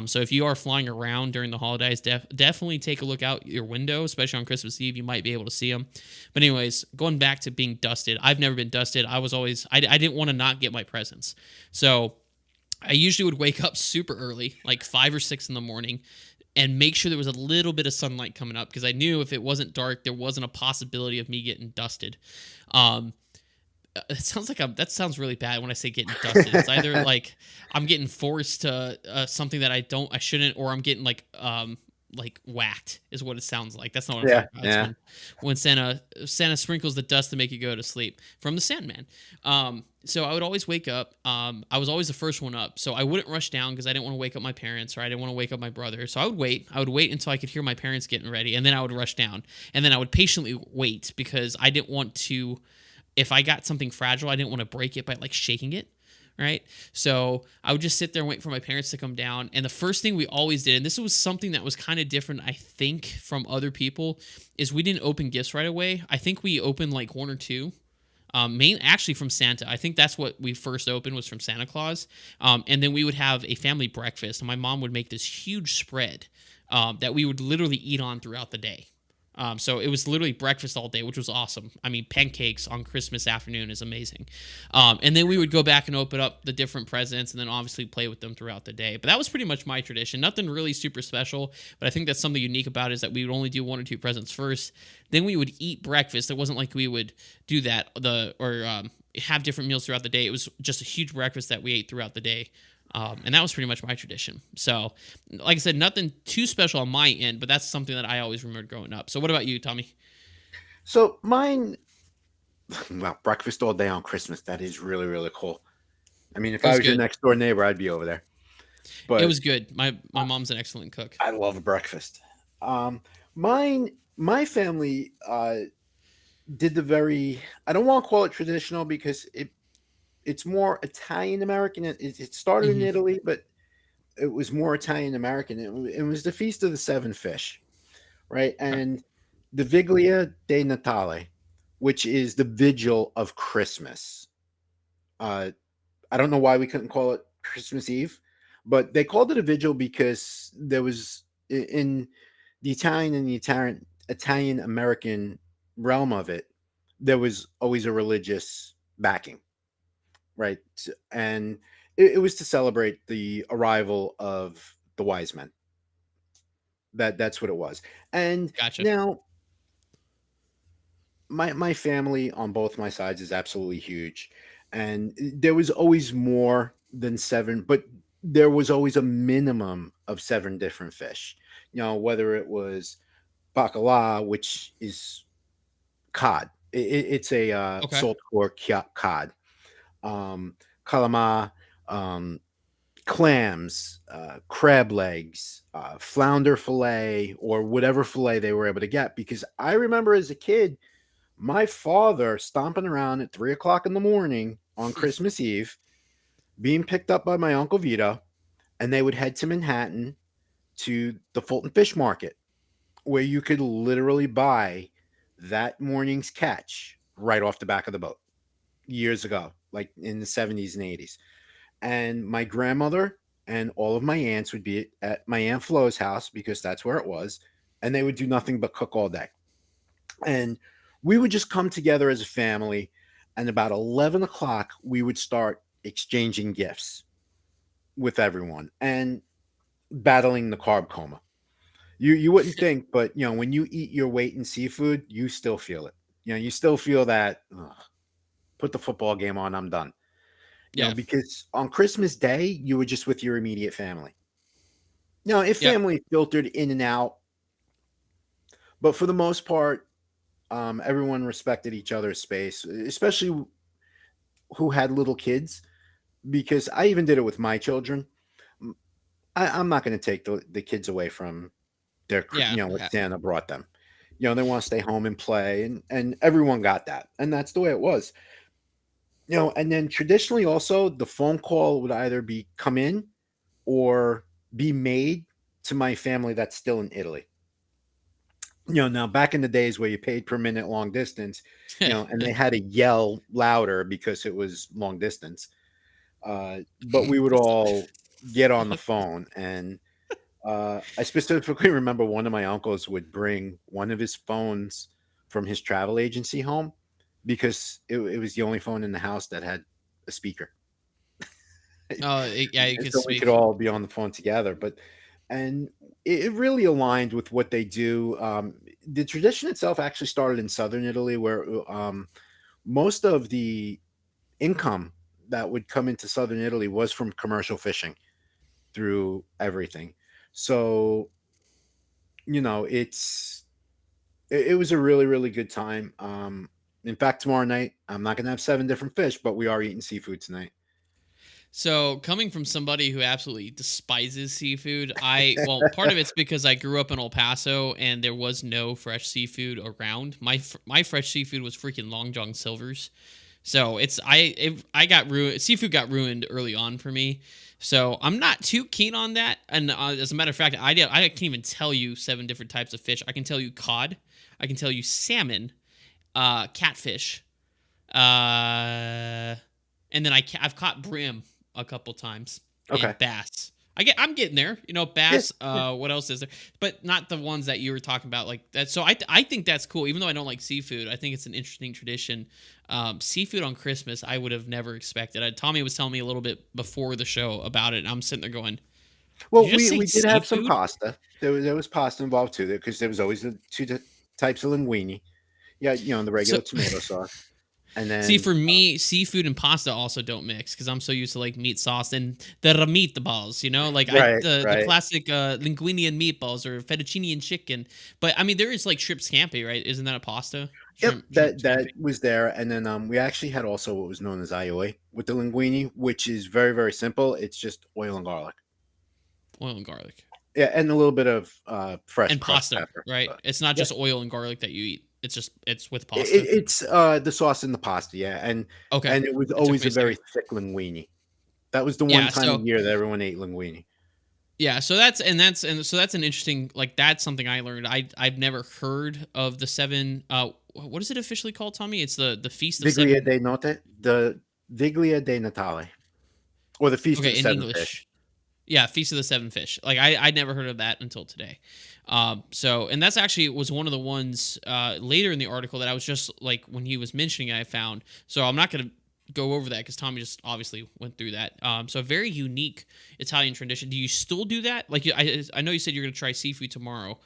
So if you are flying around during the holidays, definitely take a look out your window, especially on Christmas Eve. You might be able to see him. But anyways, going back to being dusted, I've never been dusted. I didn't want to not get my presents. So I usually would wake up super early, like 5 or 6 in the morning, and make sure there was a little bit of sunlight coming up, because I knew if it wasn't dark, there wasn't a possibility of me getting dusted. It sounds like that sounds really bad when I say getting dusted. It's either like I'm getting forced to something that I shouldn't, or I'm getting like like whacked is what it sounds like. That's not what I'm Yeah, talking about. It's yeah. when Santa sprinkles the dust to make you go to sleep from the Sandman. So I would always wake up. I was always the first one up, so I wouldn't rush down because I didn't want to wake up my parents or I didn't want to wake up my brother. So I would wait. I would wait until I could hear my parents getting ready, and then I would rush down, and then I would patiently wait because I didn't want to. If I got something fragile, I didn't want to break it by like shaking it, right? So I would just sit there and wait for my parents to come down. And the first thing we always did, and this was something that was kind of different, I think, from other people, is we didn't open gifts right away. I think we opened like one or two. Main actually from Santa. I think that's what we first opened was from Santa Claus, and then we would have a family breakfast, and my mom would make this huge spread that we would literally eat on throughout the day. So it was literally breakfast all day, which was awesome. I mean, pancakes on Christmas afternoon is amazing. And then we would go back and open up the different presents and then obviously play with them throughout the day. But that was pretty much my tradition. Nothing really super special, but I think that's something unique about it is that we would only do one or two presents first. Then we would eat breakfast. It wasn't like we would do that have different meals throughout the day. It was just a huge breakfast that we ate throughout the day. And that was pretty much my tradition. So, like I said, nothing too special on my end, but that's something that I always remembered growing up. So, what about you, Tommy? So mine, well, breakfast all day on Christmas. That is really, really cool. I mean, if It I was was your good. next door neighbor, I'd be over there. It But was good. My mom's an excellent cook. I love breakfast. Um, my family did the very. I don't want to call it traditional because it's more Italian American. It started in Hmm. Italy, but it was more Italian American. It was the Feast of the Seven Fish, right? Okay. And the Viglia de Natale, which is the vigil of Christmas. Uh, I don't know why we couldn't call it Christmas Eve, but they called it a vigil because there was in the Italian and the Italian American realm of it, there was always a religious backing, right? And it was to celebrate the arrival of the wise men. That's what it was. And Gotcha. now my family on both my sides is absolutely huge, and there was always more than seven, but there was always a minimum of seven different fish. You know, whether it was bacala, which is cod. It's a Okay. salt pork cod. Calamar, um, clams, crab legs, flounder fillet, or whatever fillet they were able to get. Because I remember as a kid, my father stomping around at 3 o'clock in the morning on Christmas Eve, being picked up by my Uncle Vito, and they would head to Manhattan to the Fulton Fish Market, where you could literally buy that morning's catch right off the back of the boat years ago, like in the 70s and 80s. And my grandmother and all of my aunts would be at my Aunt Flo's house because that's where it was, and they would do nothing but cook all day. And we would just come together as a family, and about 11 o'clock we would start exchanging gifts with everyone and battling the carb coma. You wouldn't think, but you know, when you eat your weight in seafood, you still feel it. You know, you still feel that, "Ugh, put the football game on, I'm done." You know, Yeah. because on Christmas Day you were just with your immediate family. You know, if Yep. family filtered in and out, but for the most part, everyone respected each other's space, especially who had little kids, because I even did it with my children. I'm not going to take the kids away from their, Yeah. what Santa brought them. You know, they want to stay home and play, and everyone got that, and that's the way it was. You know, and then traditionally also the phone call would either be come in or be made to my family that's still in Italy. You know, now back in the days where you paid per minute long distance, and they had to yell louder because it was long distance. But we would That's all get on the phone, and I specifically remember one of my uncles would bring one of his phones from his travel agency home because it was the only phone in the house that had a speaker. yeah, you And could so we could speak. all be on the phone together. But and it really aligned with what they do. The tradition itself actually started in southern Italy, where most of the income that would come into southern Italy was from commercial fishing through everything. So it was a really, really good time. In fact, tomorrow night I'm not gonna have 7 different fish, but we are eating seafood tonight. So, coming from somebody who absolutely despises seafood, well, part of it's because I grew up in El Paso and there was no fresh seafood around. My fresh seafood was freaking Long John Silver's. So I got ruined. Seafood got ruined early on for me. So I'm not too keen on that. And as a matter of fact, I can't even tell you 7 different types of fish. I can tell you cod. I can tell you salmon, catfish, uh, and then I've caught brim a couple times Okay. and bass. I'm getting there, Yeah, bass. yeah. What else is there? But not the ones that you were talking about, like that. So I think that's cool. Even though I don't like seafood, I think it's an interesting tradition. Seafood on Christmas, I would have never expected. Tommy was telling me a little bit before the show about it, and I'm sitting there going, "Did Well, you just say we did have some seafood?" pasta. There was pasta involved too, because there was always the types of linguine. Yeah, the So regular tomato sauce, and See, then for me, seafood and pasta also don't mix because I'm so used to like meat sauce and the meatballs, like right, the right. classic linguine and meatballs or fettuccine and chicken. But I mean, there is like shrimp scampi, right? Isn't that a pasta? Yep, Shrimp that scampi, was there, and then we actually had also what was known as aioli with the linguine, which is very, very simple. It's just oil and garlic. oil and garlic, Yeah, and a little bit of fresh and crushed pasta, pepper. right? But It's not yeah, just oil and garlic that you eat. It's with it, pasta. it's the sauce in the pasta. Yeah, Okay, and it was it took always me a a very second. thick linguine. That was the one Yeah, time a so year that everyone ate linguine. Yeah, so that's an interesting, like, that's something I learned. I've never heard of the seven. What is it officially called, Tommy? It's the feast of Viglia seven. de Notte, the Viglia de Natale, or the Feast of Okay, the in Seven Fish. English, yeah, feast of the seven fish. Like I'd never heard of that until today. So and that's actually was one of the ones later in the article that I was just like when he was mentioning it, I found. So I'm not gonna go over that because Tommy just obviously went through that. So a very unique Italian tradition. Do you still do that? Like I know you said you're gonna try seafood tomorrow,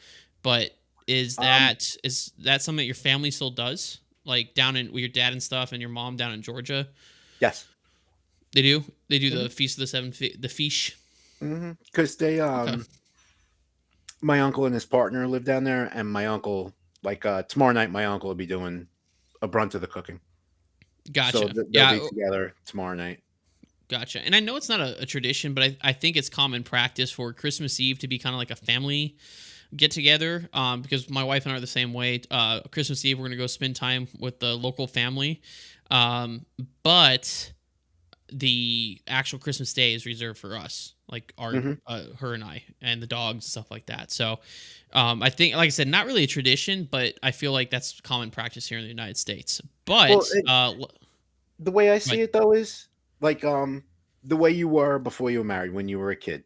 but is Um, that is that something that your family still does? Like down in with your dad and stuff and your mom down in Georgia? yes. They do. They do Mhm, the feast of the the fish. mhm, 'cause they, Okay. my uncle and his partner live down there, and my uncle, like, tomorrow night, my uncle will be doing a brunt of the cooking. So Gotcha. they'll Yeah, be together tomorrow night. gotcha. And I know it's not a tradition, but I think it's common practice for Christmas Eve to be kind of like a family get together. Because my wife and I are the same way. Christmas Eve, we're gonna go spend time with the local family. But the actual Christmas Day is reserved for us, like Mhm. her and I, and the dogs and stuff like that. So, I think, like I said, not really a tradition, but I feel like that's common practice here in the United States. Well, But, the way I but see it, though, is, like, the way you were before you were married when you were a kid.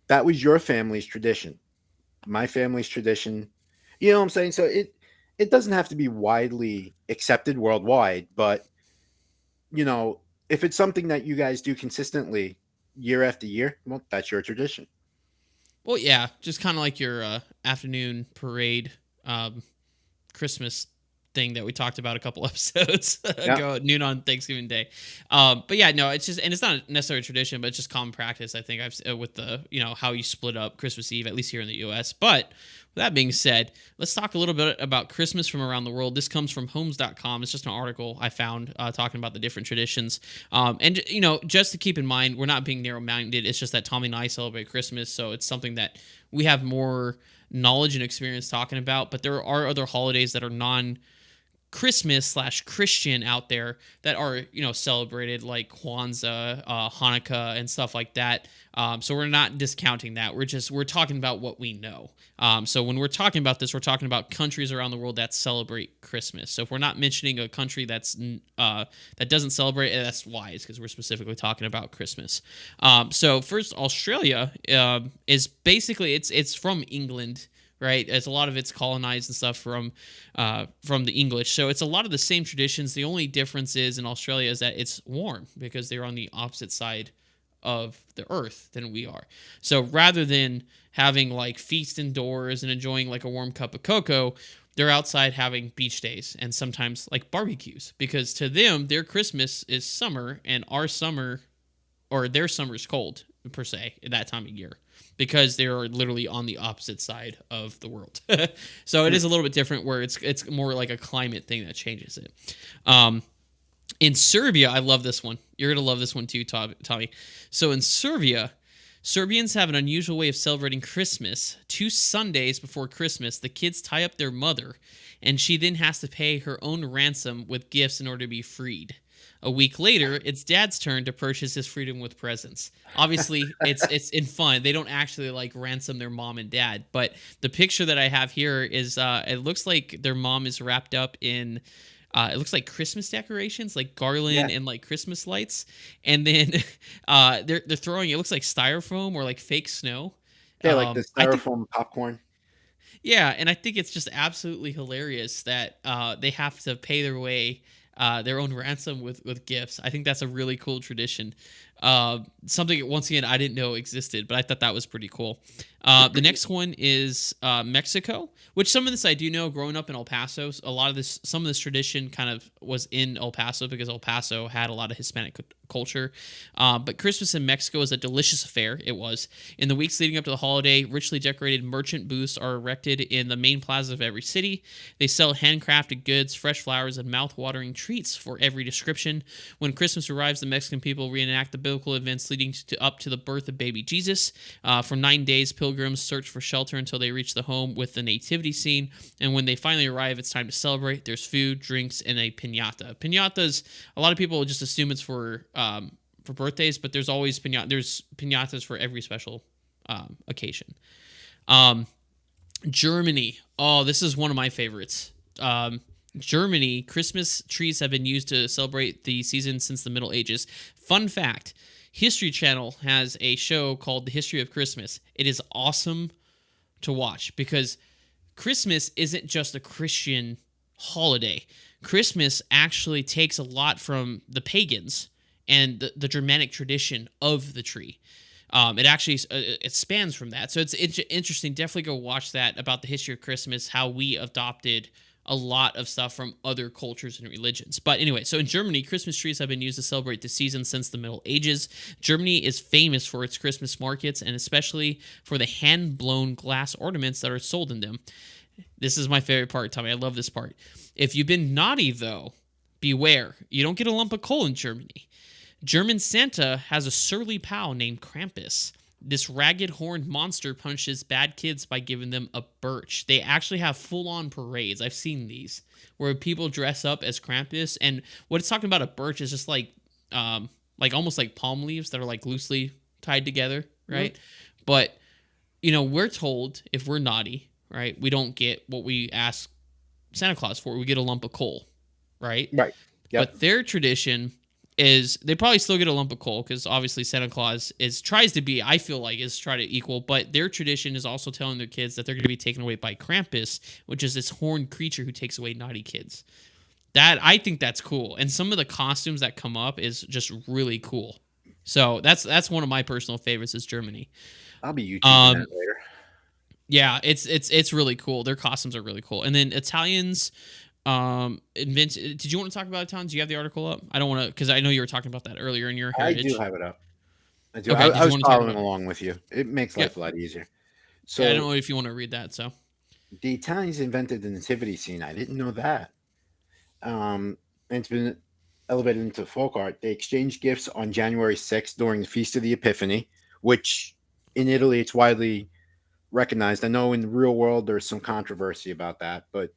That was your family's tradition. My family's tradition, you know what I'm saying? So it doesn't have to be widely accepted worldwide, but, you know, if it's something that you guys do consistently year after year, well, that's your tradition. Well, yeah, just kind of like your afternoon parade um, Christmas thing that we talked about a couple episodes Yeah. ago at noon on Thanksgiving Day. But yeah, no, it's just, and it's not necessarily a tradition, but it's just common practice. I think with the, how you split up Christmas Eve, at least here in the US. But with that being said, let's talk a little bit about Christmas from around the world. This comes from homes.com. It's just an article I found talking about the different traditions. And, just to keep in mind, we're not being narrow minded. It's just that Tommy and I celebrate Christmas. So it's something that we have more knowledge and experience talking about, but there are other holidays that are non Christmas/Christian out there that are, celebrated, like Kwanzaa, Hanukkah, and stuff like that. So we're not discounting that. We're talking about what we know. So when we're talking about this, we're talking about countries around the world that celebrate Christmas. So if we're not mentioning a country that doesn't celebrate it, that's wise because we're specifically talking about Christmas. So first, Australia is basically it's from England, right? As a lot of it's colonized and stuff from the English. So it's a lot of the same traditions. The only difference is in Australia is that it's warm because they're on the opposite side of the earth than we are. So rather than having like feast indoors and enjoying like a warm cup of cocoa, they're outside having beach days and sometimes like barbecues because to them their Christmas is summer and our summer or their summer is cold per se at that time of year. because they're literally on the opposite side of the world. So it Mm. is a little bit different where it's more like a climate thing that changes it. Um, in Serbia, I love this one. You're gonna love this one too, Tommy. So in Serbia, Serbians have an unusual way of celebrating Christmas. 2 Sundays before Christmas, the kids tie up their mother, and she then has to pay her own ransom with gifts in order to be freed. A week later, it's dad's turn to purchase his freedom with presents. Obviously, it's in fun. They don't actually like ransom their mom and dad, but the picture that I have here is it looks like their mom is wrapped up in it looks like Christmas decorations, like Yeah. garland and like Christmas lights, and then they're throwing, it looks like styrofoam or like fake snow. Yeah, like the I think styrofoam popcorn. Yeah, and I think it's just absolutely hilarious that they have to pay their own ransom with gifts. I think that's a really cool tradition. Something once again I didn't know existed, but I thought that was pretty cool. The next one is Mexico, which some of this I do know. Growing up in El Paso, some of this tradition kind of was in El Paso because El Paso had a lot of Hispanic culture. But Christmas in Mexico is a delicious affair. It was. In the weeks leading up to the holiday, richly decorated merchant booths are erected in the main plaza of every city. They sell handcrafted goods, fresh flowers, and mouth-watering treats for every description. When Christmas arrives, the Mexican people reenact the biblical events leading up to the birth of baby Jesus. For 9 days, pilgrims search for shelter until they reach the home with the nativity scene. And when they finally arrive, it's time to celebrate. There's food, drinks, and a piñata. Piñatas, a lot of people just assume it's for birthdays, but there's always there's piñatas for every special occasion. Um, Germany. Oh, this is one of my favorites. Germany, Christmas trees have been used to celebrate the season since the Middle Ages. Fun fact, History Channel has a show called The History of Christmas. It is awesome to watch because Christmas isn't just a Christian holiday. Christmas actually takes a lot from the pagans and the Germanic tradition of the tree. It actually it spans from that, so it's interesting. Definitely go watch that about the history of Christmas, how we adopted a lot of stuff from other cultures and religions. But anyway, so in Germany, Christmas trees have been used to celebrate the season since the Middle Ages. Germany is famous for its Christmas markets and especially for the hand-blown glass ornaments that are sold in them. This is my favorite part, Tommy. I love this part. If you've been naughty, though, beware. You don't get a lump of coal in Germany. German Santa has a surly pal named Krampus. This ragged horned monster punishes bad kids by giving them a birch. They actually have full-on parades. I've seen these where people dress up as Krampus, and what it's talking about a birch is just like almost like palm leaves that are like loosely tied together, right? Mm-hmm. But we're told if we're naughty, right, we don't get what we ask Santa Claus for. We get a lump of coal, right? Right. Yep. But their tradition is they probably still get a lump of coal because obviously Santa Claus tries to try to equal, but their tradition is also telling their kids that they're going to be taken away by Krampus, which is this horned creature who takes away naughty kids. That I think that's cool, and some of the costumes that come up is just really cool. So that's one of my personal favorites is Germany. I'll be YouTubing that later. Yeah, it's really cool. Their costumes are really cool, and then Italians. Did you want to talk about Italians? Do you have the article up? I don't want to, because I know you were talking about that earlier in your heritage. I do have it up. I do. Okay, I was following along with you. It makes life a lot easier. So yeah, I don't know if you want to read that. So the Italians invented the nativity scene. I didn't know that. And it's been elevated into folk art. They exchanged gifts on January 6th during the Feast of the Epiphany, which in Italy it's widely recognized. I know in the real world there's some controversy about that, but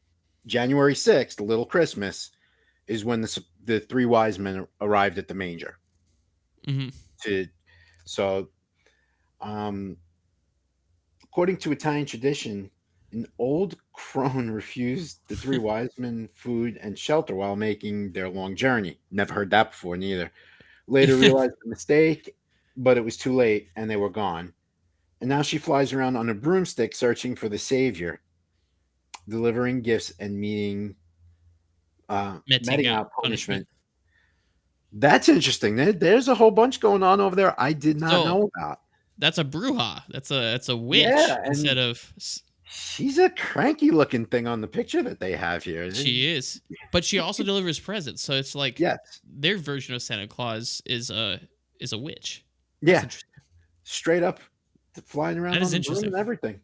January 6th, Little Christmas, is when the three wise men arrived at the manger. Mm-hmm. According to Italian tradition, an old crone refused the three wise men food and shelter while making their long journey. Never heard that before, neither. Later realized the mistake, but it was too late and they were gone. And now she flies around on a broomstick searching for the savior, delivering gifts and meting out punishment. That's interesting. There's a whole bunch going on over there I did not know about. That's a bruja. That's a witch instead of. She's a cranky looking thing on the picture that they have here. She is, but she also delivers presents. So it's like their version of Santa Claus is a witch. That's straight up flying That around is on the broom interesting. and everything.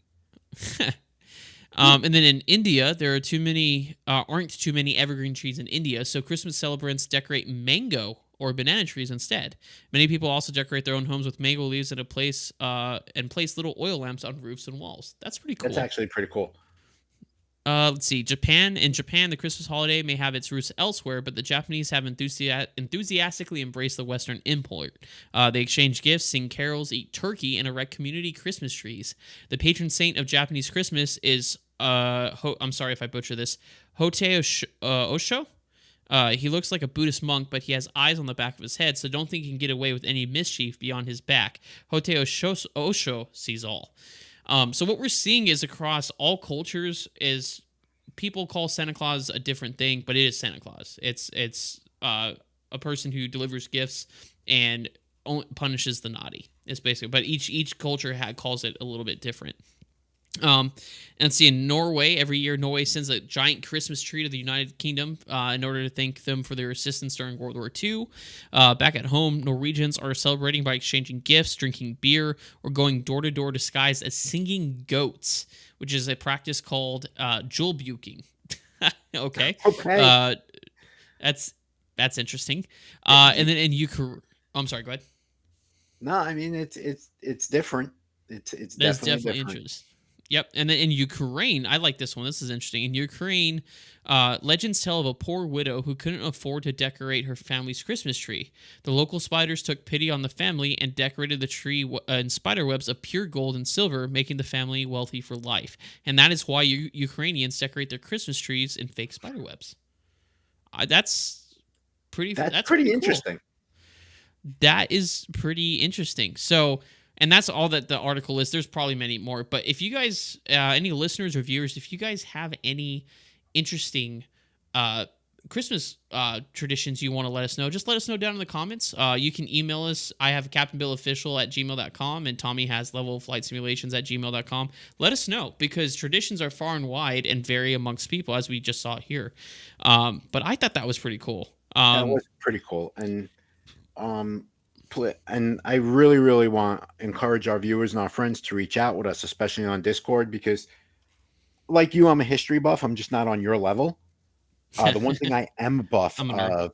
And then in India, there are aren't too many evergreen trees in India, so Christmas celebrants decorate mango or banana trees instead. Many people also decorate their own homes with mango leaves at a place and place little oil lamps on roofs and walls. That's pretty That's cool. actually pretty cool. Let's see. Japan. In Japan, the Christmas holiday may have its roots elsewhere, but the Japanese have enthusiastically embraced the Western import. They exchange gifts, sing carols, eat turkey, and erect community Christmas trees. The patron saint of Japanese Christmas is I'm sorry if I butcher this. Osho. He looks like a Buddhist monk, but he has eyes on the back of his head, so don't think he can get away with any mischief beyond his back. Osho sees all. So what we're seeing is across all cultures is people call Santa Claus a different thing, but it is Santa Claus. It's a person who delivers gifts and punishes the naughty. It's basically, but each culture calls it a little bit different. And see, in Norway, every year Norway sends a giant Christmas tree to the United Kingdom in order to thank them for their assistance during World War II. Back at home, Norwegians are celebrating by exchanging gifts, drinking beer, or going door to door disguised as singing goats, which is a practice called julbuking. Okay, Okay. uh, that's interesting. And then in Ukraine, I'm sorry, go ahead. No, I mean it's different. It's That's definitely definitely different. interesting. Yep. And then in Ukraine, I like this one. This is interesting. In Ukraine, legends tell of a poor widow who couldn't afford to decorate her family's Christmas tree. The local spiders took pity on the family and decorated the tree in spider webs of pure gold and silver, making the family wealthy for life. And that is why Ukrainians decorate their Christmas trees in fake spider webs. That's pretty. That's That's pretty pretty cool. interesting. That is pretty interesting. So, and that's all that the article is. There's probably many more, but if you guys, any listeners or viewers, if you guys have any interesting uh, Christmas traditions you want to let us know, just let us know down in the comments. You can email us. I have captainbillofficial@gmail.com, and Tommy has levelflightsimulations@gmail.com. Let us know, because traditions are far and wide and vary amongst people, as we just saw here. But I thought that was pretty cool. That was pretty cool. Um and I really, really want encourage our viewers and our friends to reach out with us, especially on Discord, because like you, I'm a history buff. I'm just not on your level. The one thing I am a buff I'm a nerd. of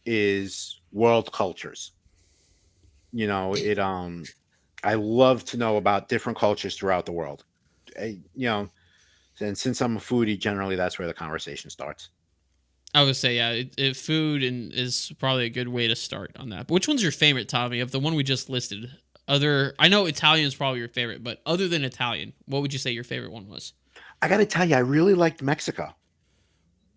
is world cultures. I love to know about different cultures throughout the world. And since I'm a foodie, generally that's where the conversation starts. I would say, yeah, food and is probably a good way to start on that. But which one's your favorite, Tommy, of the one we just listed? I know Italian is probably your favorite, but other than Italian, what would you say your favorite one was? I got to tell you, I really liked Mexico.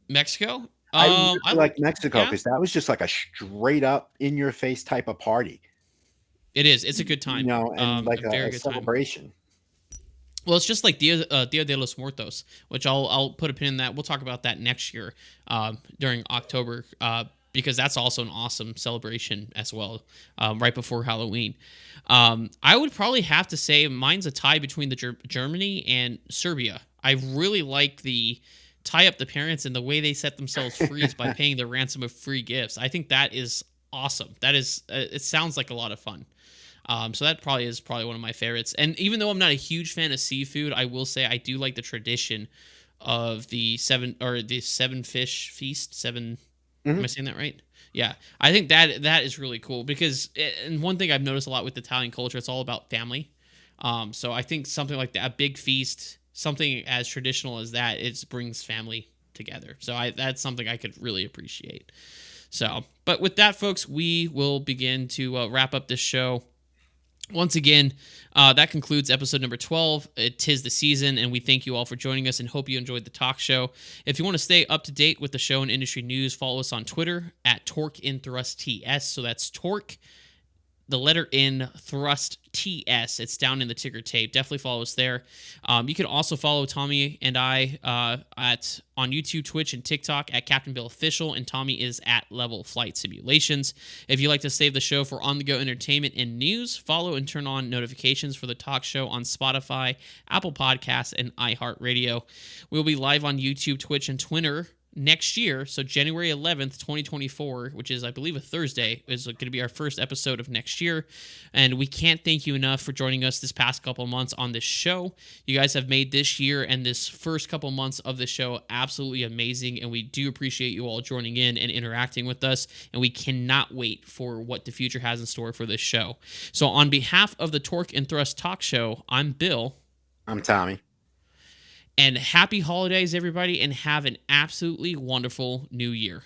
Mexico? I really I liked Mexico yeah, because that was just like a straight up in your face type of party, it is. It's a good time. and A like very a good time. celebration. Well, it's just like Dia de los Muertos, which I'll put a pin in that. We'll talk about that next year during October, because that's also an awesome celebration as well, right before Halloween. I would probably have to say mine's a tie between the Germany and Serbia. I really like the tie up the parents and the way they set themselves free is by paying the ransom of free gifts. I think that is awesome. That is, it sounds like a lot of fun. So that probably is one of my favorites. And even though I'm not a huge fan of seafood, I will say I do like the tradition of the seven fish feast. Seven, am I Mhm. saying that right? Yeah, I think that is really cool because, and one thing I've noticed a lot with Italian culture, it's all about family. So I think something like that, a big feast, something as traditional as that, it brings family together. So that's something I could really appreciate. So, but with that, folks, we will begin to wrap up this show. Once again, that concludes episode number 12. Tis the season, and we thank you all for joining us and hope you enjoyed the talk show. If you want to stay up to date with the show and industry news, follow us on Twitter at TorqueInThrustTS. So that's Torque, the letter N, Thrust TS. It's down in the ticker tape. Definitely follow us there. You can also follow Tommy and I on YouTube, Twitch, and TikTok at Captain Bill Official, and Tommy is at Level Flight Simulations. If you like to save the show for on-the-go entertainment and news, follow and turn on notifications for the talk show on Spotify, Apple Podcasts, and iHeartRadio. We'll be live on YouTube, Twitch, and Twitter next year, so January 11th, 2024, which is, I believe, a Thursday, is going to be our first episode of next year. And we can't thank you enough for joining us this past couple months on this show. You guys have made this year and this first couple months of the show absolutely amazing. And we do appreciate you all joining in and interacting with us. And we cannot wait for what the future has in store for this show. So, on behalf of the Torque and Thrust Talk Show, I'm Bill. I'm Tommy. And happy holidays, everybody, and have an absolutely wonderful new year.